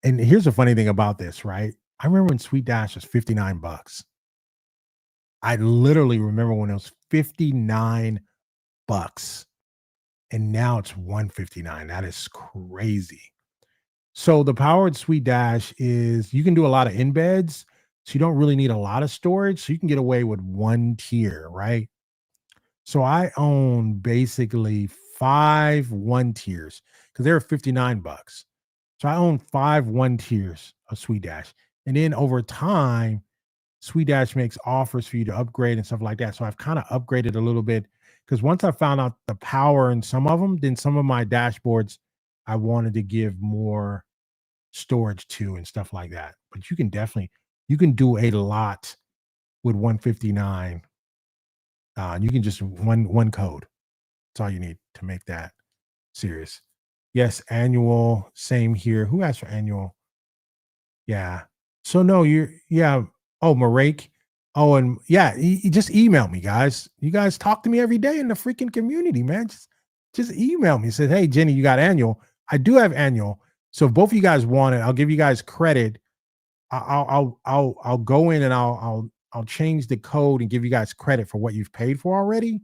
And here's the funny thing about this, right? I remember when Sweet Dash was 59 bucks. I literally remember when it was 59 bucks. And now it's 159. That is crazy. So the power of Sweet Dash is you can do a lot of embeds. So you don't really need a lot of storage. So you can get away with one tier, right? So I own basically 5 one tiers because they're 59 bucks. So I own 5 one tiers of Sweet Dash. And then over time, Sweet Dash makes offers for you to upgrade and stuff like that. So I've kind of upgraded a little bit because once I found out the power in some of them, then some of my dashboards I wanted to give more storage to and stuff like that. But you can do a lot with 159. You can just one code. That's all you need to make that serious. Yes, annual. Same here. Who asked for annual? Yeah. So no, you're yeah. Oh, Marake. Oh, and yeah, you just email me, guys. You guys talk to me every day in the freaking community, man. Just email me. Say, hey, Jenny, you got annual. I do have annual. So if both of you guys want it, I'll give you guys credit. I'll go in and I'll change the code and give you guys credit for what you've paid for already.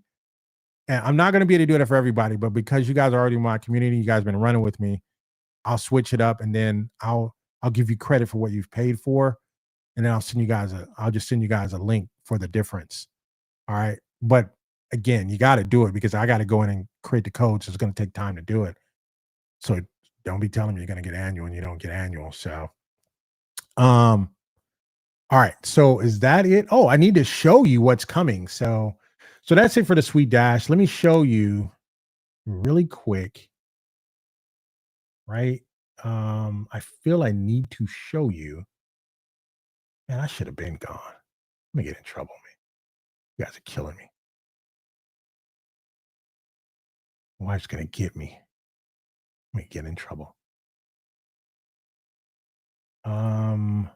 And I'm not going to be able to do it for everybody, but because you guys are already in my community, you guys been running with me, I'll switch it up and then I'll give you credit for what you've paid for. And then I'll just send you guys a link for the difference. All right. But again, you got to do it because I got to go in and create the code. So it's going to take time to do it. So don't be telling me you're going to get annual and you don't get annual. So, all right. So is that it? Oh, I need to show you what's coming. So that's it for the Sweet Dash. Let me show you really quick. Right. I feel I need to show you. Man, I should have been gone. Let me get in trouble, man. You guys are killing me. My wife's gonna get me. Let me get in trouble. Um,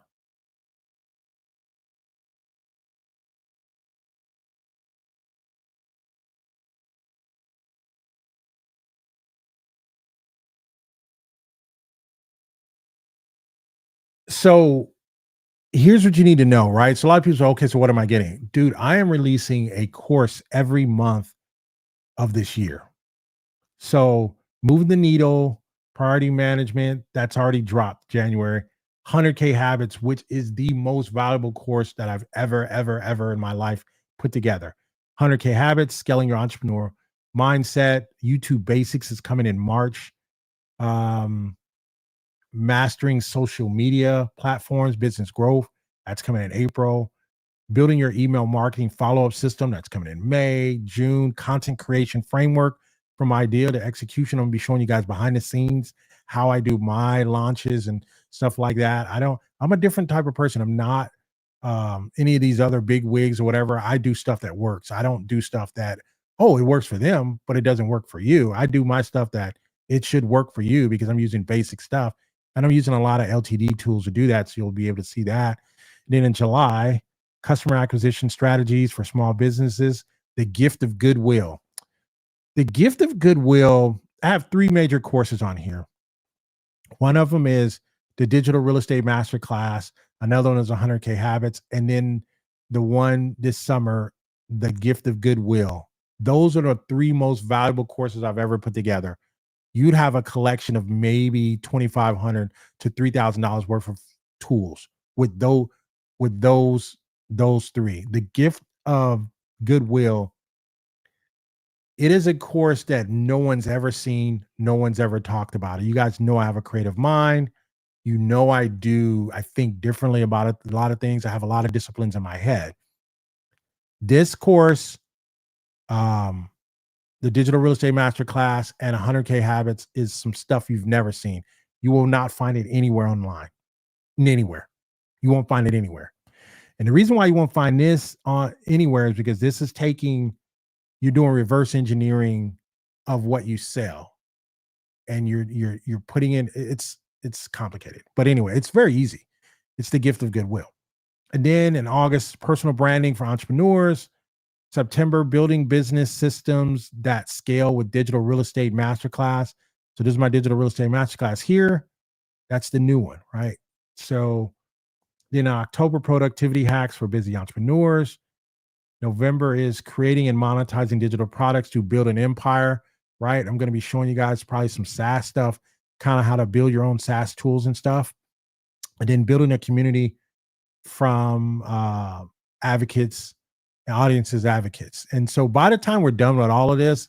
so here's what you need to know, right? So a lot of people say, okay, so what am I getting? Dude, I am releasing a course every month of this year. So moving the needle, priority management, that's already dropped January. 100K habits, which is the most valuable course that I've ever in my life put together. 100K habits, scaling your entrepreneur mindset. YouTube basics is coming in March. Um, mastering social media platforms, business growth, that's coming in April. Building your email marketing follow-up system, that's coming in May. June, content creation framework from idea to execution. I'm gonna be showing you guys behind the scenes how I do my launches and stuff like that. I'm a different type of person. I'm not any of these other big wigs or whatever. I do stuff that works. I don't do stuff that, oh, it works for them, but it doesn't work for you. I do my stuff that it should work for you because I'm using basic stuff. And I'm using a lot of LTD tools to do that. So you'll be able to see that. And then in July, customer acquisition strategies for small businesses, the gift of goodwill. The gift of goodwill, I have three major courses on here. One of them is the digital real estate masterclass. Another one is 100K habits. And then the one this summer, the gift of goodwill. Those are the three most valuable courses I've ever put together. You'd have a collection of maybe $2,500 to $3,000 worth of tools with those three. The gift of goodwill, it is a course that no one's ever seen, no one's ever talked about it. You guys know I have a creative mind. You know I think differently about it, a lot of things. I have a lot of disciplines in my head. This course, the digital real estate masterclass and 100K habits is some stuff you've never seen. You will not find it anywhere online, anywhere. You won't find it anywhere. And the reason why you won't find this on anywhere is because this is you're doing reverse engineering of what you sell, and you're putting in it's complicated, but anyway, it's very easy. It's the gift of goodwill. And then in August, personal branding for entrepreneurs. September, building business systems that scale with digital real estate masterclass. So this is my digital real estate masterclass here. That's the new one, right? So then October, productivity hacks for busy entrepreneurs. November is creating and monetizing digital products to build an empire, right? I'm going to be showing you guys probably some SaaS stuff, kind of how to build your own SaaS tools and stuff. And then building a community from advocates, audiences, advocates. And so by the time we're done with all of this,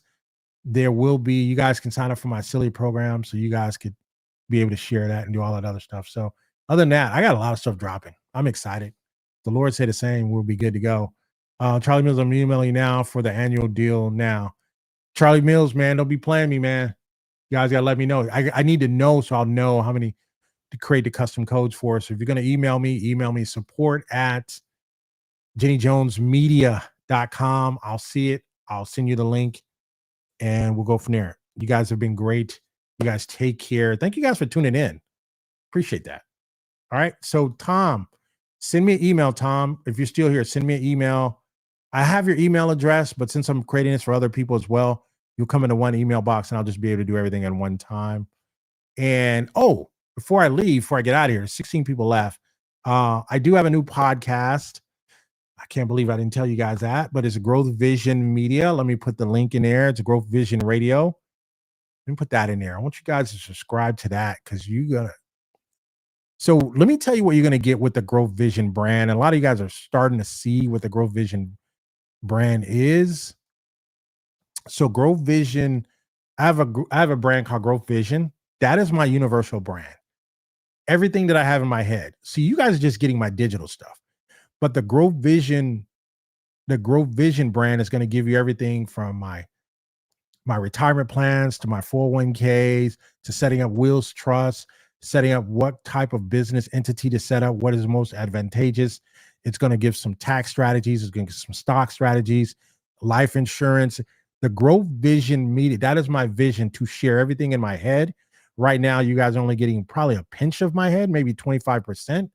there will be, you guys can sign up for my silly program so you guys could be able to share that and do all that other stuff. So other than that, I got a lot of stuff dropping. I'm excited. the Lord say the same, we'll be good to go. Charlie Mills, I'm emailing you now for the annual deal now. Charlie Mills, man, don't be playing me, man. You guys gotta let me know. I need to know so I'll know how many to create the custom codes for. So if you're gonna email me support at jennyjonesmedia.com. I'll see it. I'll send you the link and we'll go from there. You guys have been great. You guys take care. Thank you guys for tuning in. Appreciate that. All right. So Tom, send me an email, Tom. If you're still here, send me an email. I have your email address, but since I'm creating this for other people as well, you'll come into one email box and I'll just be able to do everything at one time. And before I leave, before I get out of here, 16 people left. I do have a new podcast. I can't believe I didn't tell you guys that, but it's Growth Vision Media. Let me put the link in there. It's Growth Vision Radio. Let me put that in there. I want you guys to subscribe to that because you gotta. So let me tell you what you're gonna get with the Growth Vision brand. And a lot of you guys are starting to see what the Growth Vision brand is. So Growth Vision, I have a brand called Growth Vision. That is my universal brand. Everything that I have in my head. See, you guys are just getting my digital stuff. But the Growth Vision brand is going to give you everything from my retirement plans to my 401ks to setting up wills, trusts, setting up what type of business entity to set up, what is most advantageous. It's going to give some tax strategies. It's going to give some stock strategies, life insurance. The Growth Vision Media, that is my vision to share everything in my head. Right now, you guys are only getting probably a pinch of my head, maybe 25%.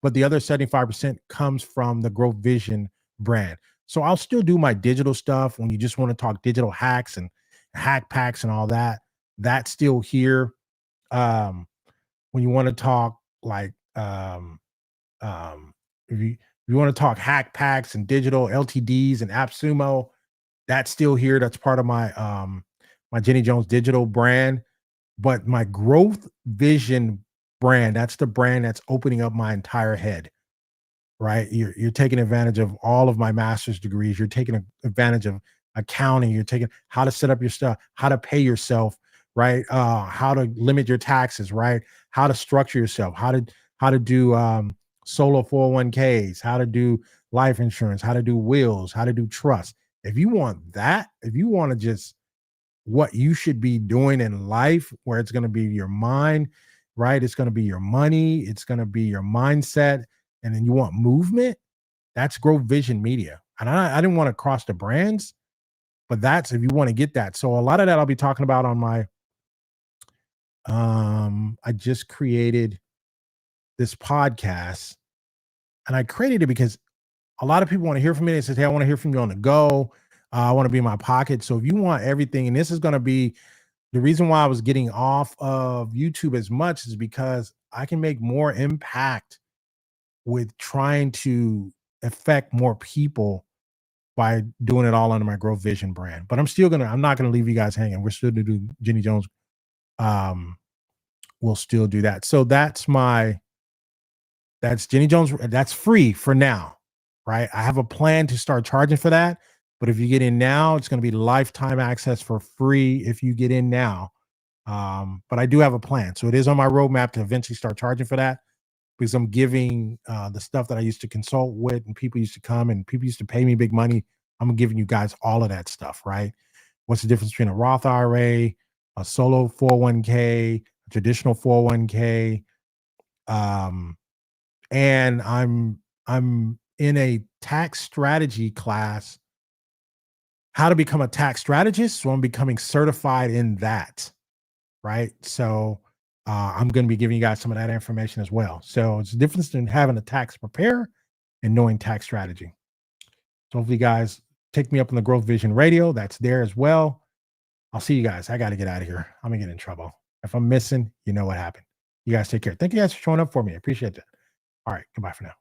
But the other 75% comes from the Growth Vision brand. So I'll still do my digital stuff when you just want to talk digital hacks and hack packs and all that. That's still here. When you want to talk like if you want to talk hack packs and digital LTDs and AppSumo, that's still here. That's part of my my Jenny Jones digital brand. But my Growth Vision brand, that's the brand that's opening up my entire head, right? You're taking advantage of all of my master's degrees. You're taking advantage of accounting. You're taking how to set up your stuff, how to pay yourself, right? How to limit your taxes, right? How to structure yourself, how to do solo 401ks, how to do life insurance, how to do wills, how to do trust. If you want that, if you want to just what you should be doing in life, where it's going to be your mind, right? It's going to be your money. It's going to be your mindset. And then you want movement. That's Growth Vision Media. And I didn't want to cross the brands, but that's if you want to get that. So a lot of that I'll be talking about on my, I just created this podcast and I created it because a lot of people want to hear from me. They say, hey, I want to hear from you on the go. I want to be in my pocket. So if you want everything, and this is going to be the reason why I was getting off of YouTube as much is because I can make more impact with trying to affect more people by doing it all under my Growth Vision brand. But I'm not going to leave you guys hanging. We're still to do Jenny Jones. We'll still do that. So that's Jenny Jones. That's free for now, right? I have a plan to start charging for that. But if you get in now, it's going to be lifetime access for free if you get in now. But I do have a plan. So it is on my roadmap to eventually start charging for that because I'm giving the stuff that I used to consult with and people used to come and people used to pay me big money. I'm giving you guys all of that stuff, right? What's the difference between a Roth IRA, a solo 401k, a traditional 401k? And I'm in a tax strategy class, how to become a tax strategist. So I'm becoming certified in that, right? So I'm going to be giving you guys some of that information as well. So it's the difference in having a tax preparer and knowing tax strategy. So hopefully you guys take me up on the Growth Vision Radio. That's there as well. I'll see you guys. I got to get out of here. I'm going to get in trouble. If I'm missing, you know what happened. You guys take care. Thank you guys for showing up for me. I appreciate that. All right. Goodbye for now.